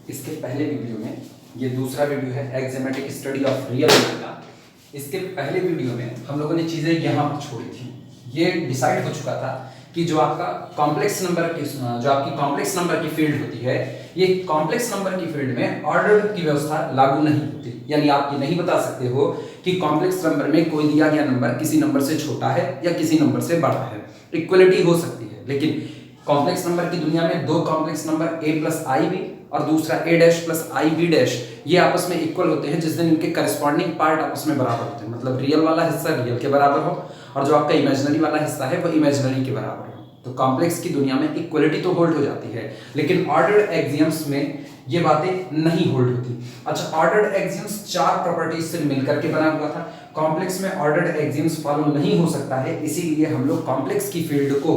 इसके पहले वीडियो में, ये दूसरा वीडियो है एक्जेमेटिक स्टडी ऑफ रियल नंबर का। इसके पहले वीडियो में हम लोगों ने चीज़ें यहाँ पर छोड़ी थी। ये डिसाइड हो चुका था कि जो आपका कॉम्प्लेक्स नंबर की जो आपकी कॉम्प्लेक्स नंबर की फील्ड होती है, ये कॉम्प्लेक्स नंबर की फील्ड में ऑर्डर की व्यवस्था लागू नहीं होती। यानी आप ये नहीं बता सकते हो कि कॉम्प्लेक्स नंबर में कोई दिया गया नंबर किसी नंबर से छोटा है या किसी नंबर से बड़ा है। इक्वलिटी हो सकती है, लेकिन कॉम्प्लेक्स नंबर की दुनिया में दो complex number a plus i b और दूसरा a dash plus i b dash, ये आपस में इक्वल होते हैं जिस दिन इनके करस्पॉन्डिंग पार्ट आपस में बराबर होते हैं। मतलब रियल वाला हिस्सा रियल के बराबर हो और जो आपका इमेजिनरी वाला हिस्सा है वो इमेजिनरी के बराबर हो, तो कॉम्प्लेक्स की दुनिया में इक्वलिटी तो होल्ड हो जाती है, लेकिन ऑर्डर्ड एक्सियम्स में ये बातें नहीं होल्ड होती। अच्छा, ऑर्डर्ड एक्सियम्स चार प्रॉपर्टीज से मिलकर के बना हुआ था। कॉम्प्लेक्स में ऑर्डर्ड एक्सियम्स फॉलो नहीं हो सकता है, इसीलिए हम लोग कॉम्प्लेक्स की फील्ड को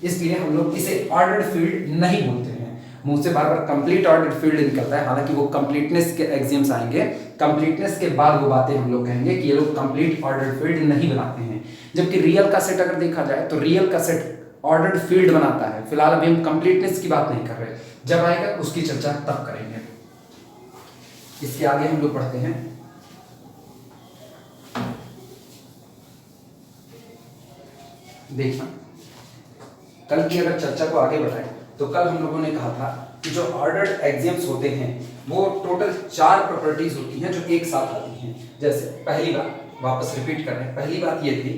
इसलिए हम लोग इसे ऑर्डर्ड फील्ड नहीं बोलते हैं। मुंह से बार बार कंप्लीट ऑर्डर्ड फील्ड निकलता है, हालांकि वो कंप्लीटनेस के एक्सियम्स आएंगे, कंप्लीटनेस के बाद वो बातें हम लोग कहेंगे कि ये लोग कंप्लीट ऑर्डर्ड फील्ड नहीं बनाते हैं। जबकि रियल का सेट अगर देखा जाए तो रियल का सेट ऑर्डर्ड फील्ड बनाता है। फिलहाल अभी हम कंप्लीटनेस की बात नहीं कर रहे, जब आएगा उसकी चर्चा तब करेंगे। इसके आगे हम लोग पढ़ते हैं देखना, कल की अगर चर्चा को आगे बढ़ाएं तो कल हम लोगों ने कहा था कि जो ऑर्डर्ड एक्सियम्स होते हैं वो टोटल चार प्रॉपर्टीज होती हैं जो एक साथ आती हैं। जैसे पहली बात, वापस रिपीट कर रहे हैं, पहली बात ये थी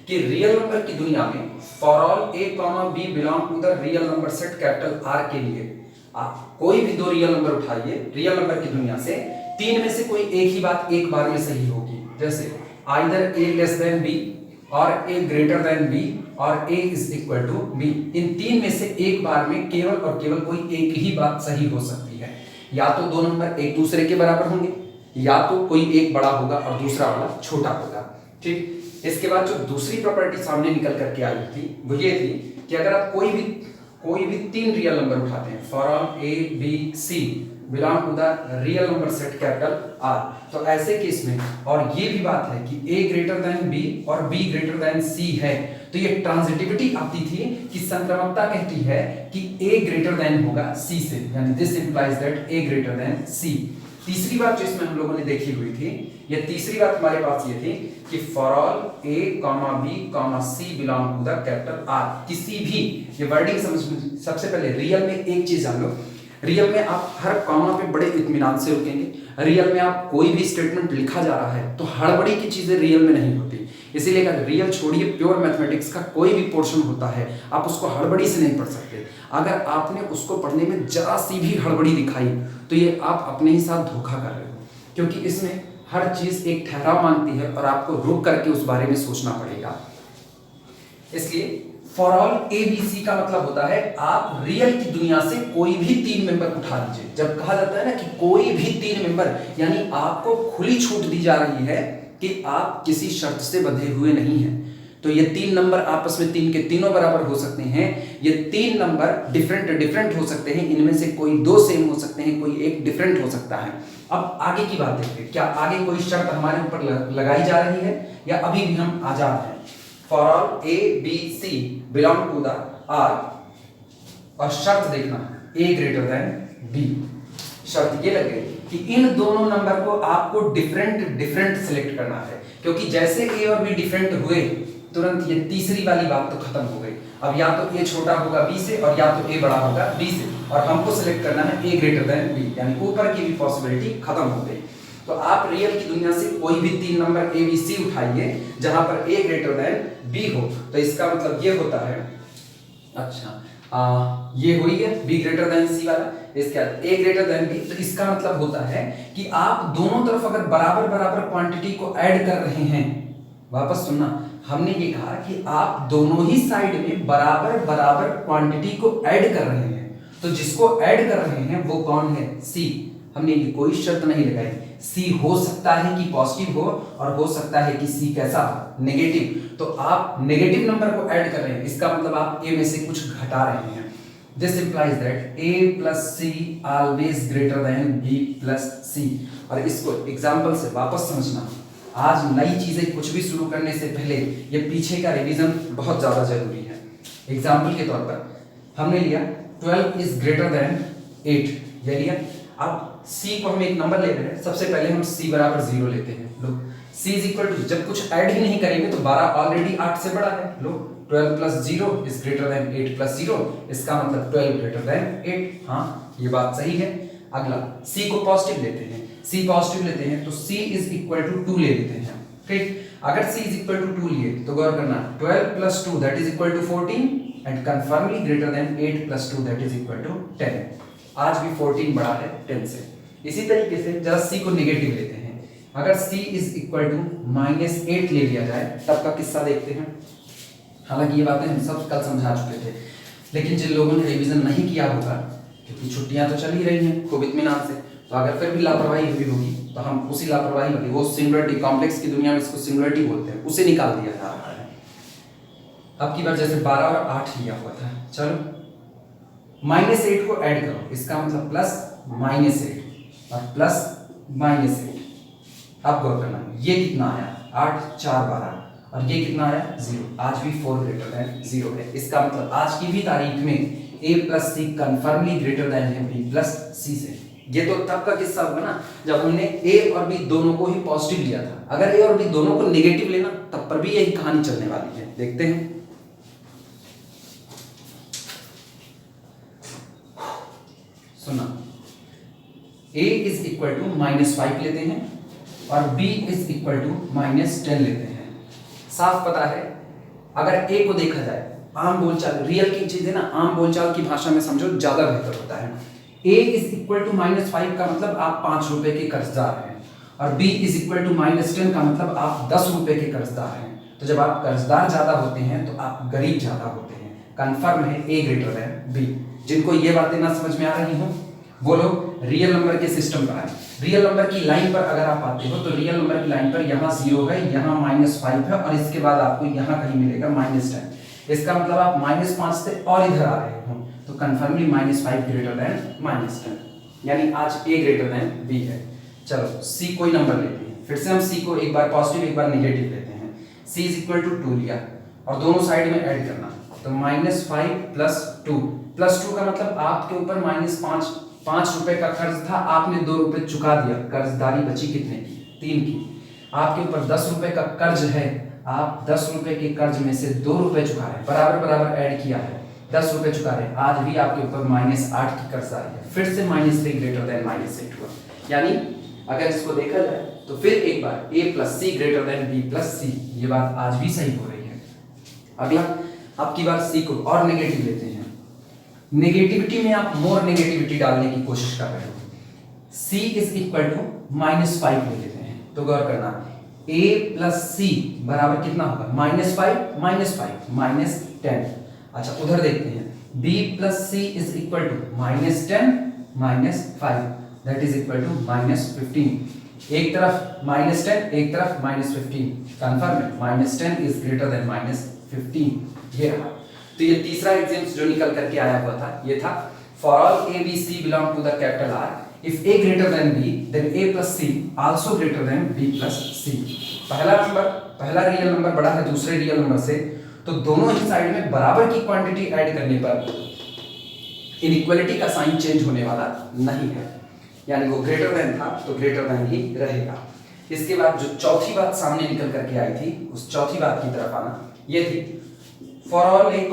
कि रियल नंबर की दुनिया में for all a, b belong to the real number set capital R के लिए आप कोई भी दो रियल नंबर उठाइए रियल नंबर की दुनिया से, तीन में से कोई एक ही बात एक बार में सही होगी। जैसे either a less than b और a ग्रेटर देन b और a is equal to b, इन तीन में से एक बार में केवल और केवल कोई एक ही बात सही हो सकती है। या तो दो नंबर एक दूसरे के बराबर होंगे, या तो कोई एक बड़ा होगा और दूसरा वाला छोटा होगा। ठीक, इसके बाद जो दूसरी प्रॉपर्टी सामने निकल करके आई थी वो ये थी कि अगर आप कोई भी तीन रियल नंबर उठाते हैं, for all a b c belong to the real number set capital R, तो ऐसे केस में, और ये भी बात है कि a ग्रेटर देन b और b ग्रेटर देन c है, तो ये ट्रांजिटिविटी आती थी कि संक्रमणता कहती है कि a ग्रेटर देन होगा c से, यानी this implies that a greater then c। तीसरी बात जो इसमें हम लोगों ने देखी हुई थी, ये तीसरी बात हमारे पास ये थी कि for all a, b, c belong to the capital R, किसी भी, ये वर्डिंग समझ, सबसे पहले रियल में एक चीज जान लो, रियल में आप हर कॉमा पे बड़े इत्मीनान से रुकेंगे। रियल में आप कोई भी स्टेटमेंट लिखा जा रहा है तो हड़बड़ी की चीजें रियल में नहीं होती, इसीलिए अगर रियल छोड़िए, प्योर मैथमेटिक्स का कोई भी पोर्शन होता है आप उसको हड़बड़ी से नहीं पढ़ सकते। अगर आपने उसको पढ़ने में जरा सी भी हड़बड़ी दिखाई तो ये आप अपने ही साथ धोखा कर रहे हो, क्योंकि इसमें हर चीज एक ठहराव मांगती है और आपको रुक करके उस बारे में सोचना पड़ेगा। इसलिए for all a b c का मतलब होता है आप रियल की दुनिया से कोई भी तीन मेंबर उठा लीजिए। जब कहा जाता है ना कि कोई भी तीन मेंबर, यानी आपको खुली छूट दी जा रही है कि आप किसी शर्त से बंधे हुए नहीं हैं। तो ये तीन नंबर आपस में तीन के तीनों बराबर हो सकते हैं, ये तीन नंबर डिफरेंट हो सकते हैं, इनमें से कोई दो सेम हो सकते हैं, कोई एक डिफरेंट हो सकता है। अब आगे की बात देखते हैं, क्या आगे कोई शर्त हमारे ऊपर लगाई जा रही है या अभी भी हम आजाद हैं। For all a b c belong to the R, और शर्त देखना a ग्रेटर देन b, शर्त ये लग गई कि इन दोनों नंबर को आपको डिफरेंट सिलेक्ट करना है, क्योंकि जैसे a और b डिफरेंट हुए तुरंत ये तीसरी वाली बात तो खत्म हो गई। अब या तो a छोटा होगा b से और या तो a बड़ा होगा b से, और हमको सिलेक्ट करना है a ग्रेटर देन b, यानी ऊपर की भी पॉसिबिलिटी खत्म हो गई। तो आप रियल की दुनिया से कोई भी तीन नंबर a b c उठाइए जहां पर a ग्रेटर देन b हो, तो इसका मतलब ये होता है, अच्छा ये हो ही गया b ग्रेटर देन c वाला, इसके बाद a ग्रेटर देन b, तो इसका मतलब होता है कि आप दोनों तरफ अगर बराबर क्वांटिटी को ऐड कर रहे हैं, वापस सुनना, हमने ये कहा कि आप दोनों ही साइड में बराबर क्वांटिटी को ऐड कर रहे हैं, तो जिसको ऐड कर रहे हैं वो कौन है, c। हमने ये कोई शर्त नहीं लगाई, c हो सकता है कि पॉजिटिव हो और हो सकता है कि c कैसा, नेगेटिव। तो आप नेगेटिव नंबर को ऐड कर रहे हैं, इसका मतलब आप a में से कुछ घटा रहे हैं। This implies that a plus c always greater than b plus c। और इसको एग्जाम्पल से वापस समझना, आज नई चीजें कुछ भी शुरू करने से पहले ये पीछे का रिवीजन बहुत ज्यादा जरूरी है। एग्जाम्पल के तौर पर हमने लिया 12 इज ग्रेटर देन 8 ये लिया। अब c को हम एक नंबर ले रहे हैं, सबसे पहले हम c बराबर 0 लेते हैं। लो c इज इक्वल टू, जब कुछ ऐड ही नहीं करेंगे तो 12 ऑलरेडी 8 से बड़ा है। लो 12 plus 0 is greater than 8 plus 0, इसका मतलब 12 ग्रेटर देन 8। हाँ ये बात सही है। अगला c को पॉजिटिव लेते हैं, c पॉजिटिव लेते हैं तो c इज इक्वल टू 2 ले लेते हैं। ठीक, अगर c इज इक्वल टू 2 लिए तो गौर करना 12 plus 2 that is equal to 14 and confirmly greater than 8 plus 2 that is equal to 10। आज भी 14 बड़ा है 10 से। इसी तरीके से जरा c को नेगेटिव लेते हैं, अगर c इज इक्वल टू -8 ले लिया जाए तब का किस्सा देखते हैं। हालांकि ये बातें हम सब कल समझा चुके थे, लेकिन जिन लोगों ने रिवीजन नहीं किया होगा, क्योंकि छुट्टियां तो चल ही रही हैं खूब इत्मीनान से, तो अगर फिर भी लापरवाही हुई होगी तो हम उसी लापरवाही वाली, वो सिंगुलरिटी कॉम्प्लेक्स की दुनिया में इसको सिंगुलरिटी बोलते हैं, उसे निकाल दिया जा रहा है। अब की बार जैसे 12 और 8 लिया हुआ था, चलो -8 को ऐड करो, इसका मतलब प्लस -8 और प्लस -8। अब गौर करना ये कितना आया 8 4 12 और ये कितना आया 0। आज भी 4 ग्रेटर देन 0 है, इसका मतलब आज की भी तारीख में a plus c confirmly greater than है b प्लस सी से। ये तो तब का किस्सा होगा ना जब हमने a और b दोनों को ही पॉजिटिव लिया था। अगर a और b दोनों को नेगेटिव लेना तब पर भी यही कहानी चलने वाली है। देखते हैं, सुना a इज इक्वल टू -5 लेते हैं और b इज इक्वल टू -10 लेते हैं। साफ पता है, अगर a को देखा जाए आम बोलचाल, रियल की चीजें ना आम बोलचाल की भाषा में समझो ज्यादा बेहतर होता है। a इज इक्वल टू -5 का मतलब आप 5 रुपए के कर्जदार हैं और b इज इक्वल टू -10 का मतलब आप 10 रुपए के कर्जदार हैं। तो जब आप कर्जदार ज्यादा होते हैं तो आप गरीब ज्यादा होते हैं। कंफर्म है a ग्रेटर देन b। जिनको ये बातें ना समझ में आ रही हो वो लोग रियल नंबर के सिस्टम पर आए। रियल नंबर की लाइन पर अगर आप आते हो तो रियल नंबर की लाइन पर यहाँ 0 है, यहाँ -5 है और इसके बाद आपको यहाँ कहीं मिलेगा -10। इसका मतलब आप -5 से और इधर आ रहे हो, तो कंफर्मली -5 ग्रेटर देन -10, यानी आज a ग्रेटर देन b है। चलो c कोई नंबर लेते हैं, फिर से हम c को एक बार पॉजिटिव एक बार नेगेटिव लेते हैं। c इज इक्वल टू 2 लिया और दोनों साइड में ऐड करना, तो -5 प्लस 2 का मतलब आपके ऊपर -5 रुपए का कर्ज था, आपने 2 रुपए चुका दिया, कर्जदारी बची कितने की 3 की। आपके ऊपर 10 रुपए का कर्ज है, आप 10 रुपए के कर्ज में से 2 रुपए चुका रहे, बराबर बराबर ऐड किया है, 10 रुपए चुका रहे, आज भी आपके ऊपर -8 की कर्जदारी है। फिर से -3 ग्रेटर देन -8 हुआ, यानी अगर इसको देखा जाए तो फिर एक बार a plus c greater than b plus c, ये बात आज भी सही हो रही है। अगला अब की बार c को और नेगेटिव लेते हैं। नेगेटिविटी में आप मोर नेगेटिविटी डालने की कोशिश कर रहे हो। c इज इक्वल टू -5 ले लेते हैं, तो गौर करना a प्लस सी बराबर कितना होगा -5 -10। अच्छा उधर देखते हैं, b plus c is equal to -10 -5 that is equal to -15। एक तरफ -10 एक तरफ -15, कंफर्म है -10 इज ग्रेटर देन -15। ये रहा। तो ये तीसरा एग्जाम्स जो निकल करके आया हुआ था ये था for all a b c belong to the capital R, if a greater than b then a plus c also greater than b plus c। पहला रियल नंबर बड़ा है दूसरे रियल नंबर से, तो दोनों ही साइड में बराबर की क्वांटिटी ऐड करने पर इनइक्वालिटी का साइन चेंज होने वाला नहीं है, यानी वो ग्रेटर देन था तो ग्रेटर देन ही रहेगा। इसके बाद जो चौथी बात सामने निकल करके आई थी, उस चौथी बात की तरफ आना, ये थी for all a, b,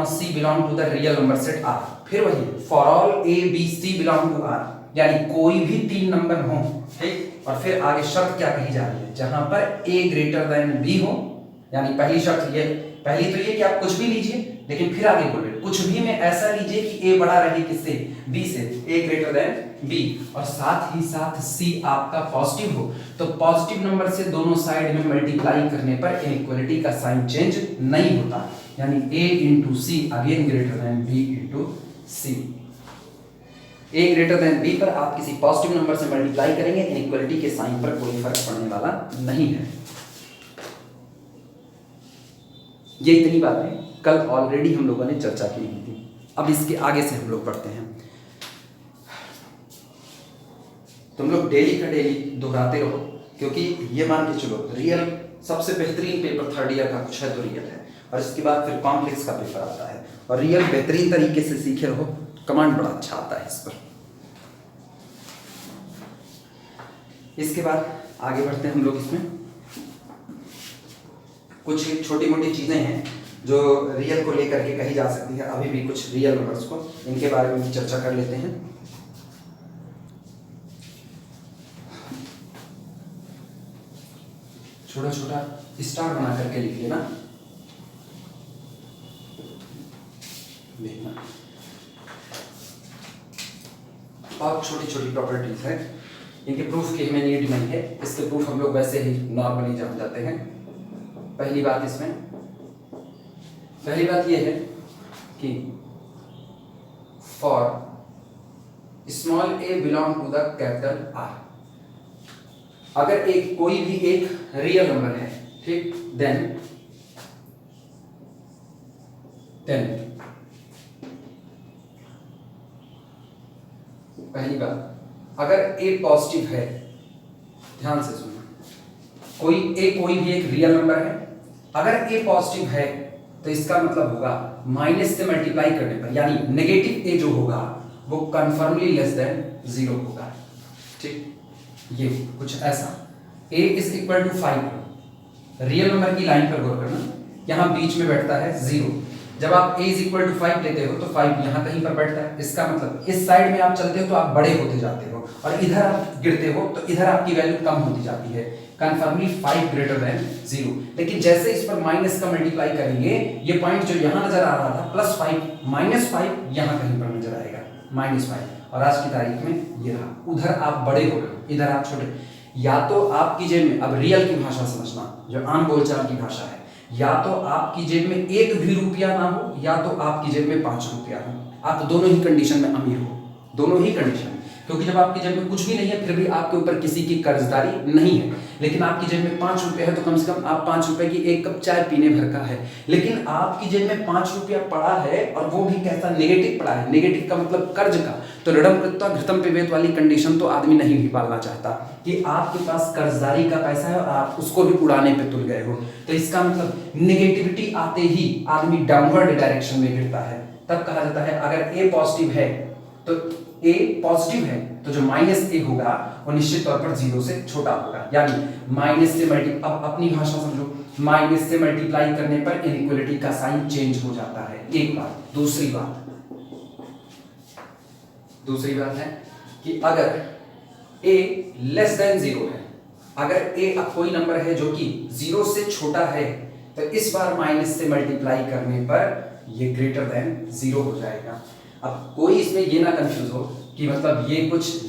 c belong to the real number set R। फिर वही for all a, b, c belong to R, यानी कोई भी 3 नंबर हो, ठीक। और फिर आगे शर्त क्या कही जा रही है, जहां पर a ग्रेटर देन b हो, यानी पहली शर्त ये, पहली तो ये कि आप कुछ भी लीजिए, लेकिन फिर आगे बोल रहे कुछ भी में ऐसा लीजिए कि a बड़ा रहे किससे b से, a ग्रेटर देन b, और साथ ही साथ c आपका पॉजिटिव हो, तो पॉजिटिव नंबर से दोनों साइड में मल्टीप्लाई करने पर इनइक्वालिटी का साइन चेंज नहीं होता, यानी a into c again greater than b into c. a greater than b पर आप किसी पॉजिटिव नंबर से मल्टीप्लाई करेंगे, इनइक्वालिटी के साइन पर कोई फर्क पड़ने वाला नहीं है। ये इतनी बातें कल ऑलरेडी हम लोगों ने चर्चा की हुई थी। अब इसके आगे से हम लोग पढ़ते हैं। तुम लोग डेली का डेली दोहराते रहो, क्योंकि ये मान के चलो रियल सबसे बेहतरीन पेपर 3rd ईयर का कुछ है तो रियल है, और इसके बाद फिर कॉम्प्लेक्स का पेपर आता है, और रियल बेहतरीन तरीके से सीखे रहो कमांड बड़ा अच्छा आता है इस पर। इसके बाद आगे बढ़ते हैं हम लोग। इसमें कुछ छोटी मोटी चीज़ें हैं जो रियल को लेकर के कही जा सकती है, अभी भी कुछ रियल नंबर्स को, इनके बारे में भी चर्चा कर लेते हैं। छोटा छोटा स्टार बना करके लिख लेना, देखना। और छोटी छोटी प्रॉपर्टीज है, इनके प्रूफ की हमें नीड नहीं है, इसके प्रूफ हम लोग वैसे ही नॉर्मली जान जाते हैं। पहली बात ये है कि for small a belong to the capital R, अगर एक कोई भी एक रियल नंबर है, ठीक, देन पहली बात, अगर a पॉजिटिव है, ध्यान से सुनना, कोई भी एक रियल नंबर है, अगर a पॉजिटिव है तो इसका मतलब होगा माइनस से मल्टीप्लाई करने पर, यानी नेगेटिव a जो होगा वो कन्फर्मली लेस देन 0 होगा, ठीक। ये कुछ ऐसा a is equal to 5, real number की लाइन पर गौर करना, यहां बीच में बैठता है 0। जब आप a इज इक्वल टू 5 लेते हो तो 5 यहां कहीं पर बैठता है, इसका मतलब इस साइड में आप चलते हो तो आप बड़े होते जाते हो, और इधर आप गिरते हो तो इधर आपकी वैल्यू कम होती जाती है, कन्फर्मली 5 ग्रेटर देन 0। लेकिन जैसे इस पर माइनस का मल्टीप्लाई करेंगे, ये पॉइंट जो यहां नजर आ रहा था +5 -5 यहां कहीं पर नजर आएगा -5, और आज की तारीख में ये रहा, उधर आप बड़े हो गए, इधर आप छोटे। या तो आपकी जेब में, अब रियल की भाषा समझना, जो आम बोलचाल की भाषा है, या तो आपकी जेब में 1 भी रुपया ना हो, या तो आपकी जेब में 5 रुपया हो, आप दोनों ही कंडीशन में अमीर हो, दोनों ही कंडीशन। क्योंकि जब आपकी जेब में कुछ भी नहीं है फिर भी आपके ऊपर किसी की कर्जदारी नहीं है, लेकिन आपकी जेब में 5 रुपये है तो कम से कम आप 5 रुपए की 1 कप चाय पीने भर का है। लेकिन आपकी जेब में 5 रुपया पड़ा है, और वो भी कैसा, नेगेटिव पड़ा है, नेगेटिव का मतलब कर्ज का, तो ऋणम कृत्वा घृतम पिबेत वाली कंडीशन तो आदमी नहीं भी पालना चाहता, कि आपके पास कर्जदारी का पैसा है और आप उसको भी उड़ाने पे तुल गए हो। तो इसका मतलब नेगेटिविटी आते ही आदमी डाउनवर्ड डायरेक्शन में गिरता है। तब कहा जाता है अगर a पॉजिटिव है तो a पॉजिटिव है तो जो -a होगा वो निश्चित तौर पर 0 से छोटा होगा, यानी माइनस से अब अपनी भाषा समझो, माइनस से मल्टीप्लाई करने पर इनइक्वालिटी का साइन चेंज हो जाता है, एक बात। दूसरी बात है कि अगर a लेस देन 0 है, अगर a अब कोई नंबर है जो कि 0 से छोटा है, तो इस बार माइनस से मल्टीप्लाई करने पर ये ग्रेटर देन 0 हो जाएगा। अब कोई इसमें ये ना कंफ्यूज हो कि मतलब ये कुछ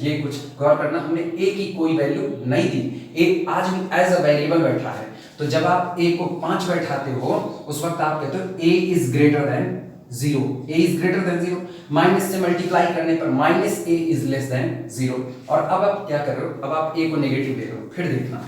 गौर करना, हमने a की कोई वैल्यू नहीं दी, a आज भी एज अ वेरिएबल बैठा है, तो जब आप a को 5 बैठाते हो उस वक्त आप कहते हो a is greater then 0, minus से मल्टीप्लाई करने पर -a इज लेस देन 0। और अब आप क्या कर रहे हो, अब आप a को नेगेटिव ले रहे हो, फिर देखना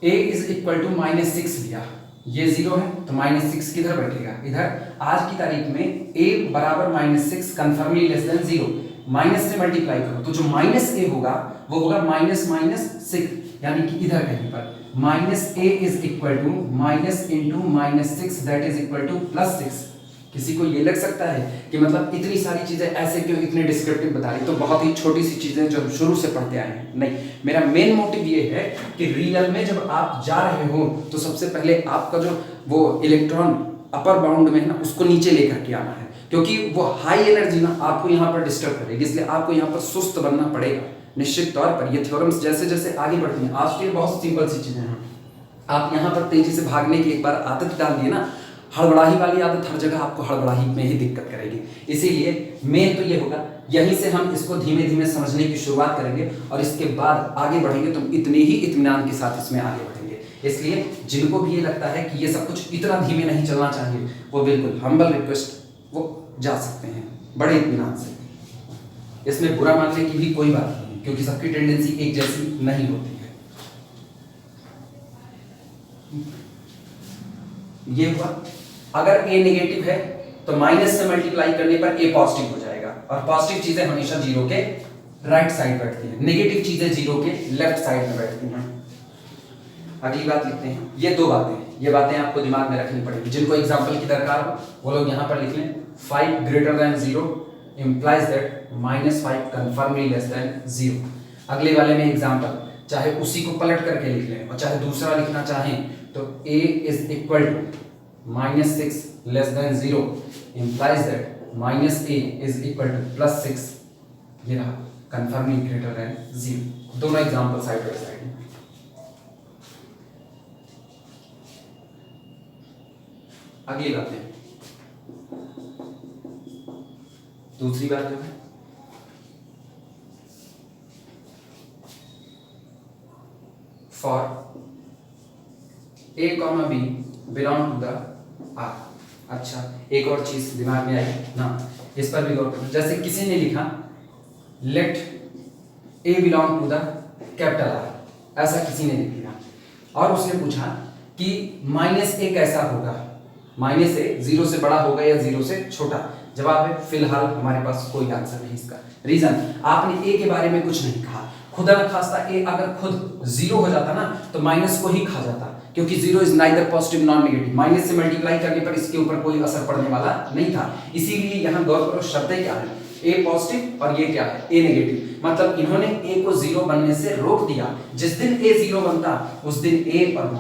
a इज इक्वल टू -6 लिया, ये 0 है तो -6 किधर बैठेगा, इधर। आज की तारीख में a बराबर -6 कन्फर्मली लेस देन 0, माइनस से मल्टीप्लाई करो तो जो -a होगा वो होगा -6, यानी कि इधर कहीं पर -a is equal to -6 that is equal to +6। किसी को ये लग सकता है कि मतलब इतनी सारी चीजें ऐसे क्यों इतने डिस्क्रिप्टिव बता रही, तो बहुत ही छोटी सी चीजें जो हम शुरू से पढ़ते आए हैं। नहीं, मेरा मेन मोटिव ये है कि रियल में जब आप जा रहे हो तो सबसे पहले आपका जो वो इलेक्ट्रॉन अपर बाउंड में है ना, उसको नीचे लेकर के आना है, क्योंकि वो हाई एनर्जी ना आपको यहाँ पर डिस्टर्ब करेगी, इसलिए आपको यहाँ पर सुस्त बनना पड़ेगा निश्चित तौर पर। ये थ्योरम्स जैसे जैसे आगे बढ़ती हैं, आज के बहुत सिंपल सी चीजें हैं, आप यहाँ पर तेजी से भागने की एक बार आदत डाल दिए ना, हड़बड़ाही वाली आदत हर जगह आपको हड़बड़ाही में ही दिक्कत करेगी। इसीलिए मेन तो ये होगा, यहीं से हम इसको धीमे धीमे समझने की शुरुआत करेंगे और इसके बाद आगे बढ़ेंगे तो इतने ही इत्मीनान के साथ इसमें आगे बढ़ेंगे। इसलिए जिनको भी ये लगता है कि ये सब कुछ इतना धीमे नहीं चलना चाहिए, वो बिल्कुल हम्बल रिक्वेस्ट, वो जा सकते हैं बड़े इत्मीनान से। इसमें बुरा मानने की भी कोई बात नहीं, क्योंकि सबकी टेंडेंसी एक जैसी नहीं होती है। ये हुआ, अगर a नेगेटिव है तो माइनस से मल्टीप्लाई करने पर a पॉजिटिव हो जाएगा, और पॉजिटिव चीजें हमेशा 0 के राइट साइड बैठती हैं, नेगेटिव चीजें 0 के लेफ्ट साइड में बैठती हैं। अगली बात लिखते हैं, ये दो बातें, ये बातें आपको दिमाग में रखनी पड़ेगी। जिनको एग्जांपल की दरकार हो वो लोग यहाँ पर लिख लें, 5 greater than 0 implies that -5 confirmly less than 0। अगले वाले में एग्जांपल, चाहे उसी को पलट करके लिख लें और चाहे दूसरा लिखना चाहें तो a is equal to -6 less than 0 implies that -a is equal to +6, ये रहा confirmly greater than 0। दोनों एग्जांपल साइड बाय साइड। अगली बात है, दूसरी बात जो है for a, b belong to the R। अच्छा, एक और चीज दिमाग में आई ना, इस पर भी गौर करो। जैसे किसी ने लिखा let a belong to the capital R, ऐसा किसी ने लिख दिया और उसने पूछा कि -a कैसा होगा, -a 0 से बड़ा होगा या 0 से छोटा। जवाब है फिलहाल हमारे पास कोई आंसर नहीं इसका। रीजन, आपने a के बारे में कुछ नहीं कहा। खुदा न खास्ता a अगर खुद 0 हो जाता ना तो माइनस को ही खा जाता, क्योंकि 0 is neither positive non negative. Minus से मल्टीप्लाई करने पर इसके ऊपर कोई असर पड़ने वाला नहीं था। इसीलिए यहाँ गौर करो, शर्तें क्या है, a पॉजिटिव और ये क्या है, a नेगेटिव। मतलब इन्होंने a को 0 बनने से रोक दिया। जिस दिन a 0 बनता उस दिन a और -a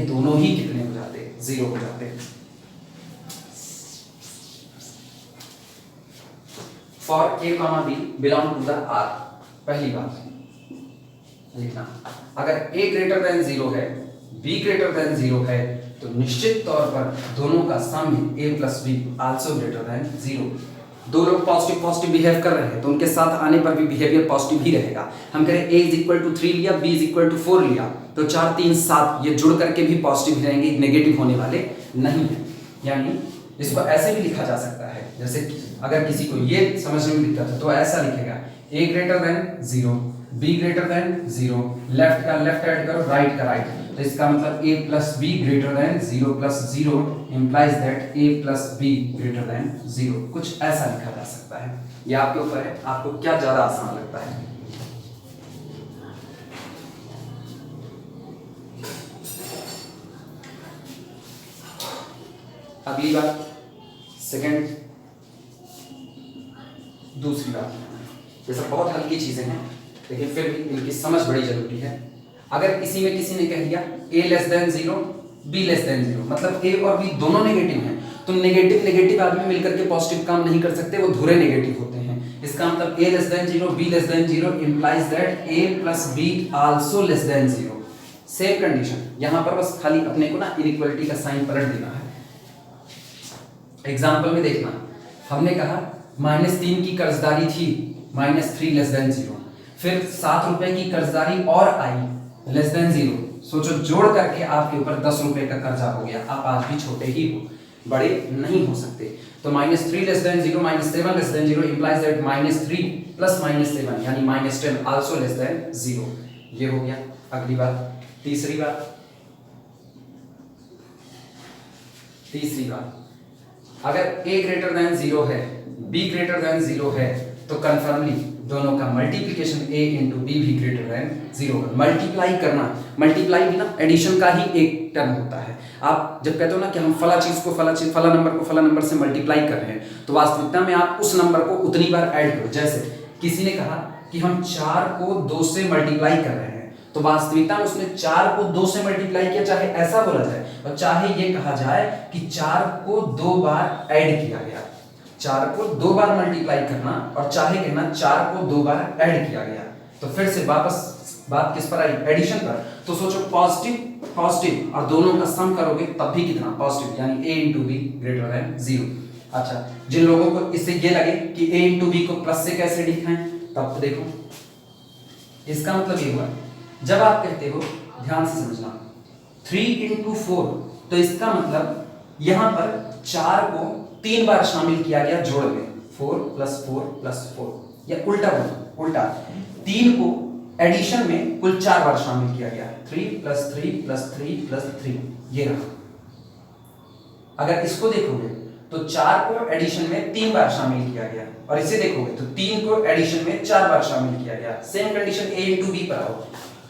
दोनों ही कितने हो जाते, 0 हो जाते। For a, b belong to the R, पहली बात लिखना, अगर a ग्रेटर देन 0 है, b ग्रेटर देन 0 है तो निश्चित तौर पर दोनों का सम a plus b also greater then 0। दो लोग पॉजिटिव पॉजिटिव बिहेव कर रहे हैं तो उनके साथ आने पर भी बिहेवियर पॉजिटिव ही रहेगा। हम कह रहे हैं a इज इक्वल टू 3 लिया, b इज इक्वल टू 4 लिया तो 4 3 7 ये जुड़ करके भी पॉजिटिव रहेंगे, नेगेटिव होने वाले नहीं है। यानी इसको ऐसे भी लिखा जा सकता है, जैसे अगर किसी को ये समझने में दिक्कत है तो ऐसा लिखेगा a greater then 0, b greater than 0, left का लेफ्ट ऐड करो, राइट का राइट, तो इसका मतलब a plus b greater than 0 plus 0 implies that a plus b greater than 0। कुछ ऐसा लिखा जा सकता है। ये आपके ऊपर है, आपको क्या ज्यादा आसान लगता है। अगली बात, सेकंड, दूसरी बात, ये सब बहुत हल्की चीजें हैं लेकिन फिर भी इनकी समझ बड़ी जरूरी है। अगर किसी में किसी ने कह दिया a less then 0, b less then 0, मतलब a और b दोनों नेगेटिव हैं, तो नेगेटिव नेगेटिव आदमी मिलकर के पॉजिटिव काम नहीं कर सकते, वो धुरे नेगेटिव होते हैं। इसका मतलब a less then 0, b less then 0 implies that a plus b also less than 0। Same condition, यहां पर बस खाली अपने को ना इनइक्वालिटी का साइन पलट देना है। एग्जाम्पल में देखना, हमने कहा -3 की कर्जदारी थी, -3 लेस देन 0, फिर 7 रुपए की कर्जदारी और आई लेस देन 0। सोचो जोड़ करके आपके ऊपर 10 रुपए का कर्जा हो गया। आप आज भी छोटे ही हो, बड़े नहीं हो सकते। तो -3 less than 0, -7 less than 0 implies that -3 plus -7 यानी -10 आल्सो लेस देन 0। ये हो गया। अगली बात, तीसरी बात, अगर a ग्रेटर देन 0 है, b ग्रेटर देन 0 है तो कन्फर्मली दोनों का मल्टीप्लिकेशन a इंटू b भी ग्रेटर देन 0 है। मल्टीप्लाई करना, मल्टीप्लाई भी ना एडिशन का ही एक टर्म होता है। आप जब कहते हो ना कि हम फला चीज को फला नंबर से मल्टीप्लाई कर रहे हैं तो वास्तविकता में आप उस नंबर को उतनी बार ऐड करो। जैसे किसी ने कहा कि हम 4 को 2 से मल्टीप्लाई कर रहे हैं तो वास्तविकता में उसने 4 को 2 से मल्टीप्लाई किया, चाहे ऐसा बोला जाए और चाहे ये कहा जाए कि 4 को 2 बार ऐड किया गया। 4 को 2 बार मल्टीप्लाई करना और चाहे कहना 4 को 2 बार ऐड किया गया। तो फिर से वापस बात किस पर आई, एडिशन पर। तो सोचो पॉजिटिव पॉजिटिव और दोनों का सम करोगे तब भी कितना पॉजिटिव, यानी a into be greater than 0। अच्छा, जिन लोगों को इससे ये लगे कि a इंटू बी को प्लस से कैसे लिखें तब तो देखो, इसका मतलब ये हुआ जब आप कहते हो, ध्यान से समझना, 3 इंटू 4, तो इसका मतलब यहां पर 4 को 3 बार शामिल किया गया जोड़ में, 4 प्लस 4 प्लस 4, या उल्टा बोलो, उल्टा 3 को एडिशन में कुल 4 बार शामिल किया गया, 3 प्लस 3 प्लस 3 प्लस 3, ये रहा। अगर इसको देखोगे तो 4 को एडिशन में 3 बार शामिल किया गया और इसे देखोगे तो 3 को एडिशन में 4 बार शामिल किया गया। Same condition a into b पर आओ।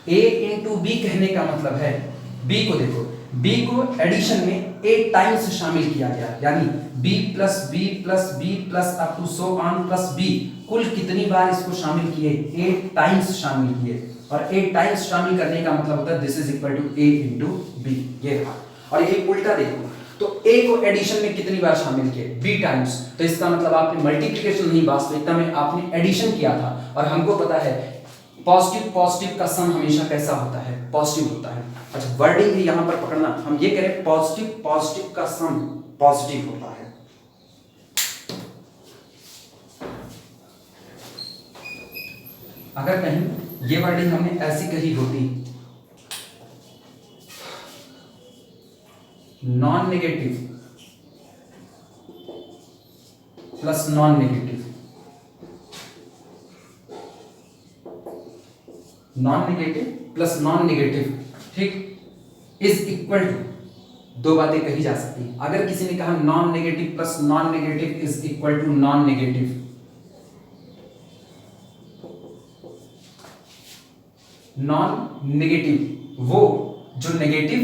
a इंटू बी कहने का मतलब है, b को देखो, b को एडिशन में a टाइम्स शामिल किया गया, यानी b plus b plus b plus up to so on plus b, कुल कितनी बार इसको शामिल किए, a टाइम्स शामिल किए। और a टाइम्स शामिल करने का मतलब होता है this is equal to a into b, ये था। और ये उल्टा देखो तो a को एडिशन में कितनी बार शामिल किए, b टाइम्स, तो इसका मतलब आपने मल्टीप्लिकेशन नहीं वास्तविकता में आपने एडिशन किया था। और हमको पता है पॉजिटिव पॉजिटिव का सम हमेशा कैसा होता है, पॉजिटिव होता है। अच्छा वर्डिंग भी यहां पर पकड़ना, हम ये करें पॉजिटिव पॉजिटिव का सम पॉजिटिव होता है। अगर कहीं ये वर्डिंग हमने ऐसी कही होती, non negative plus non negative, non negative plus non negative, ठीक, इज इक्वल टू, दो बातें कही जा सकती हैं। अगर किसी ने कहा non negative plus non negative is equal to non negative, non negative वो जो नेगेटिव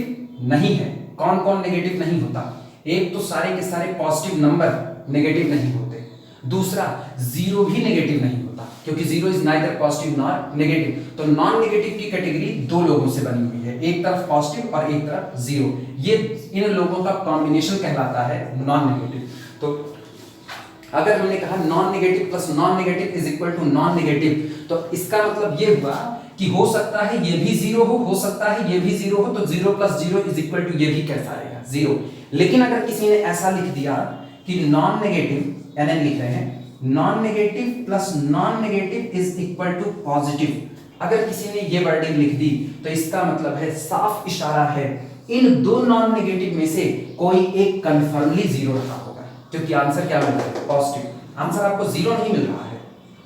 नहीं है। कौन कौन नेगेटिव नहीं होता, एक तो सारे के सारे पॉजिटिव नंबर नेगेटिव नहीं होते, दूसरा जीरो भी नेगेटिव नहीं होता क्योंकि zero is neither positive nor negative. तो नॉन नेगेटिव की कैटेगरी दो लोगों से बनी हुई है, एक तरफ पॉजिटिव और एक तरफ जीरो, ये इन लोगों का कॉम्बिनेशन कहलाता है नॉन नेगेटिव। तो अगर हमने कहा non negative plus non negative is equal to non negative, तो इसका मतलब ये हुआ कि हो सकता है ये भी जीरो हो सकता है ये भी जीरो हो, तो zero plus zero is equal to ये भी कैसा आएगा, जीरो। लेकिन अगर किसी ने ऐसा लिख दिया कि नॉन नेगेटिव, एन लिख रहे हैं, non negative plus non negative is equal to positive, अगर किसी ने ये वर्डिंग लिख दी तो इसका मतलब है, साफ इशारा है, इन दो नॉन नेगेटिव में से कोई एक कंफर्मली जीरो रहा होगा, क्योंकि आंसर क्या मिल रहा है, पॉजिटिव। आंसर आपको जीरो नहीं मिल रहा है,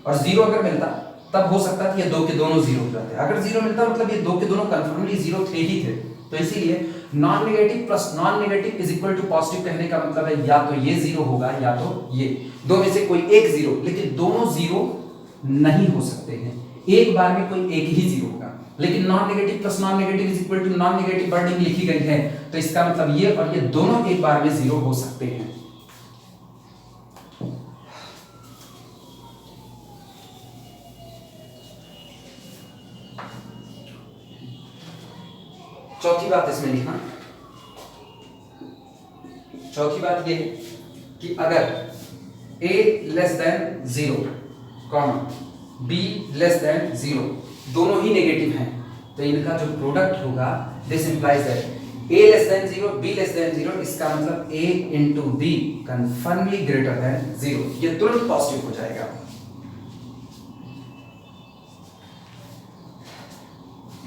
और जीरो अगर मिलता तब हो सकता था ये दो के दोनों जीरो हो जाते, अगर जीरो मिलता मतलब ये दो के दोनों कंफर्मली जीरो थे ही थे। तो इसीलिए non negative plus non negative is equal to positive कहने का मतलब है या तो ये जीरो होगा या तो ये, दो में से कोई एक जीरो, लेकिन दोनों जीरो नहीं हो सकते हैं, एक बार में कोई एक ही जीरो होगा। लेकिन non negative plus non negative is equal to non negative wording लिखी गई है, तो इसका मतलब ये और ये दोनों एक बार में जीरो हो सकते हैं। चौथी बात इसमें लिखना, चौथी बात ये है कि अगर a less than zero comma b less than zero दोनों ही नेगेटिव हैं, तो इनका जो प्रोडक्ट होगा this implies that a less than zero b less than zero, इसका मतलब a into b confirmly greater than zero, ये तुरंत पॉजिटिव हो जाएगा।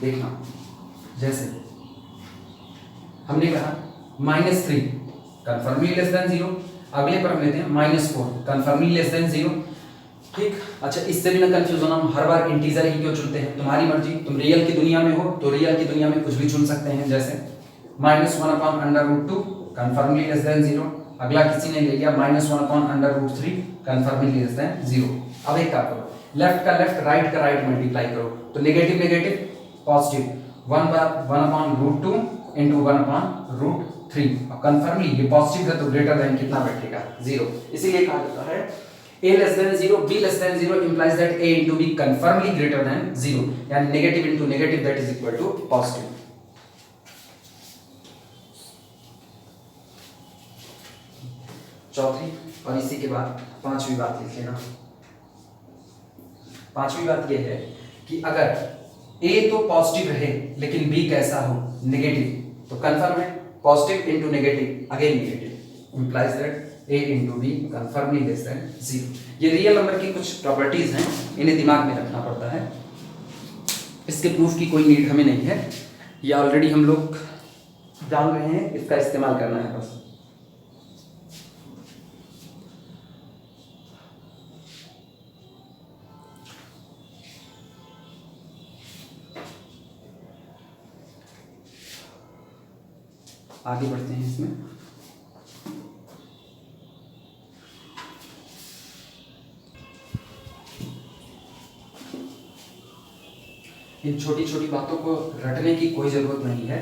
देखना, जैसे हमने कहा -3 कन्फर्मली लेस देन जीरो, अगले पर हम लेते हैं -4 कन्फर्मली लेस देन जीरो, ठीक। अच्छा इससे भी ना कंफ्यूज होना, हम हर बार इंटीजर ही क्यों चुनते हैं, तुम्हारी मर्जी, तुम रियल की दुनिया में हो तो रियल की दुनिया में कुछ भी चुन सकते हैं, जैसे -1/√2 कन्फर्मली लेस देन जीरो, अगला किसी ने ले लिया -1/√3 कन्फर्मली लेस देन जीरो। अब एक काम करो, लेफ्ट का लेफ्ट राइट का राइट मल्टीप्लाई करो, तो नेगेटिव नेगेटिव पॉजिटिव, 1/√2 इंटू 1/√3, अब कन्फर्मली ये पॉजिटिव है तो ग्रेटर देन कितना बैठेगा, जीरो। इसीलिए कहा जाता है a less than zero b less than zero implies that a into b confirmly greater than zero, यानी negative into negative that is equal to positive. चौथी और इसी के बाद पांचवी बात लिख लेना। पांचवी बात यह है कि अगर a तो पॉजिटिव रहे लेकिन b कैसा हो, नेगेटिव, तो कंफर्म है positive into negative again negative implies that a into b कंफर्मली less than zero. ये रियल नंबर की कुछ प्रॉपर्टीज हैं, इन्हें दिमाग में रखना पड़ता है, इसके प्रूफ की कोई नीड हमें नहीं है, ये ऑलरेडी हम लोग जान रहे हैं, इसका इस्तेमाल करना है बस। आगे बढ़ते हैं इसमें। इन छोटी छोटी बातों को रटने की कोई जरूरत नहीं है,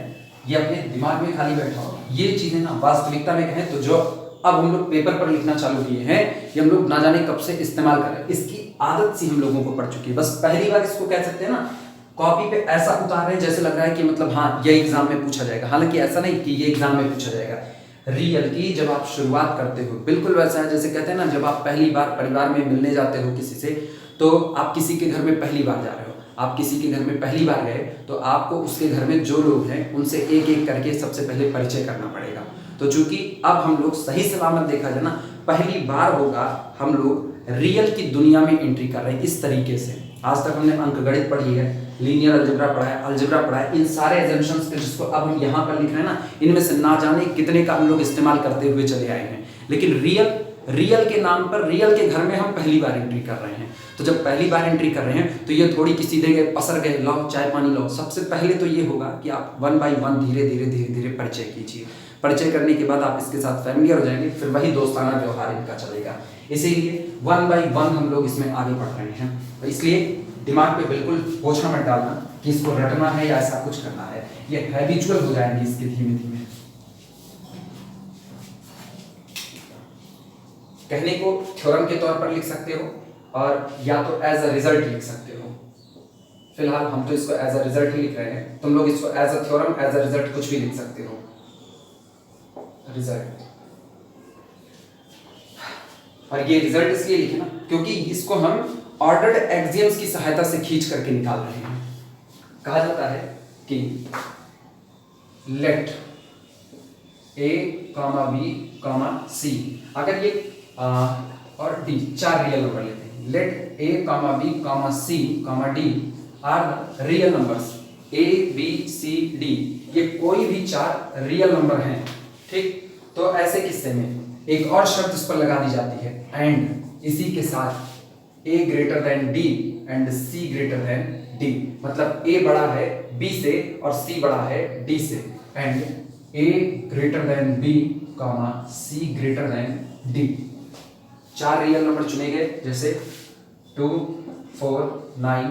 ये अपने दिमाग में खाली बैठा हो, ये चीजें ना वास्तविकता में कहें तो जो अब हम लोग पेपर पर लिखना चालू किए हैं, ये हम लोग ना जाने कब से इस्तेमाल कर रहे हैं, इसकी आदत सी हम लोगों को पड़ चुकी है। बस पहली बार इसको कह सकते हैं ना, कॉपी पे ऐसा उतार रहे हैं जैसे लग रहा है कि मतलब हाँ ये एग्जाम में पूछा जाएगा, हालांकि ऐसा नहीं कि ये एग्जाम में पूछा जाएगा। रियल की जब आप शुरुआत करते हो बिल्कुल वैसा है जैसे कहते हैं ना, जब आप पहली बार परिवार में मिलने जाते हो किसी से, तो आप किसी के घर में पहली बार जा रहे हो, आप किसी के घर में पहली बार गए तो आपको उसके घर में जो लोग हैं उनसे एक एक करके सबसे पहले परिचय करना पड़ेगा। तो चूंकि अब हम लोग सही सलामत देखा जाए ना, पहली बार होगा हम लोग रियल की दुनिया में एंट्री कर रहे हैं इस तरीके से। आज तक हमने अंकगणित पढ़ी है, लीनियर अलजेब्रा पढ़ा है, अलजेब्रा पढ़ा है, इन सारे एजम्पशंस के जिसको अब हम यहाँ पर लिख रहे हैं ना, इनमें से ना जाने कितने का हम लोग इस्तेमाल करते हुए चले आए हैं। लेकिन रियल के नाम पर, रियल के घर में हम पहली बार एंट्री कर रहे हैं। तो जब पहली बार एंट्री कर रहे हैं तो ये थोड़ी कि सीधे गए पसर गए लाओ चाय पानी लाओ। सबसे पहले तो ये होगा कि आप 1 बाय 1 धीरे धीरे परिचय कीजिए। परिचय करने के बाद आप इसके साथ फैमिलियर हो जाएंगे, फिर वही दोस्ताना व्यवहार इनका चलेगा। इसीलिए 1 बाय 1 हम लोग इसमें आगे बढ़ रहे हैं। तो इसलिए दिमाग पे बिल्कुल बोझा मत डालना कि इसको रटना है या ऐसा कुछ करना है, ये हैबिचुअल हो जाएंगे इसके धीमे धीमे। कहने को थ्योरम के तौर पर लिख सकते हो और या तो एज अ रिजल्ट लिख सकते हो। फिलहाल हम तो इसको एज अ रिजल्ट ही लिख रहे हैं, तुम लोग इसको as a theorem, as a result कुछ भी लिख सकते हो। रिजल्ट, और ये रिजल्ट इसलिए लिखे ना क्योंकि इसको हम ऑर्डर्ड एक्सियम्स की सहायता से खींच करके निकाल रहे हैं। कहा जाता है कि let a comma b comma c, अगर ये और डी 4 रियल नंबर लेते हैं, let a comma b comma c comma d are real numbers, a b c d, ये कोई भी 4 रियल नंबर हैं, ठीक। तो ऐसे किस्से में एक और शर्त इस पर लगा दी जाती है, एंड इसी के साथ a greater than d and c greater than d, मतलब a बड़ा है b से और c बड़ा है d से, and a greater than b comma c greater than d। 4 real number चुने गए, जैसे 2 4 9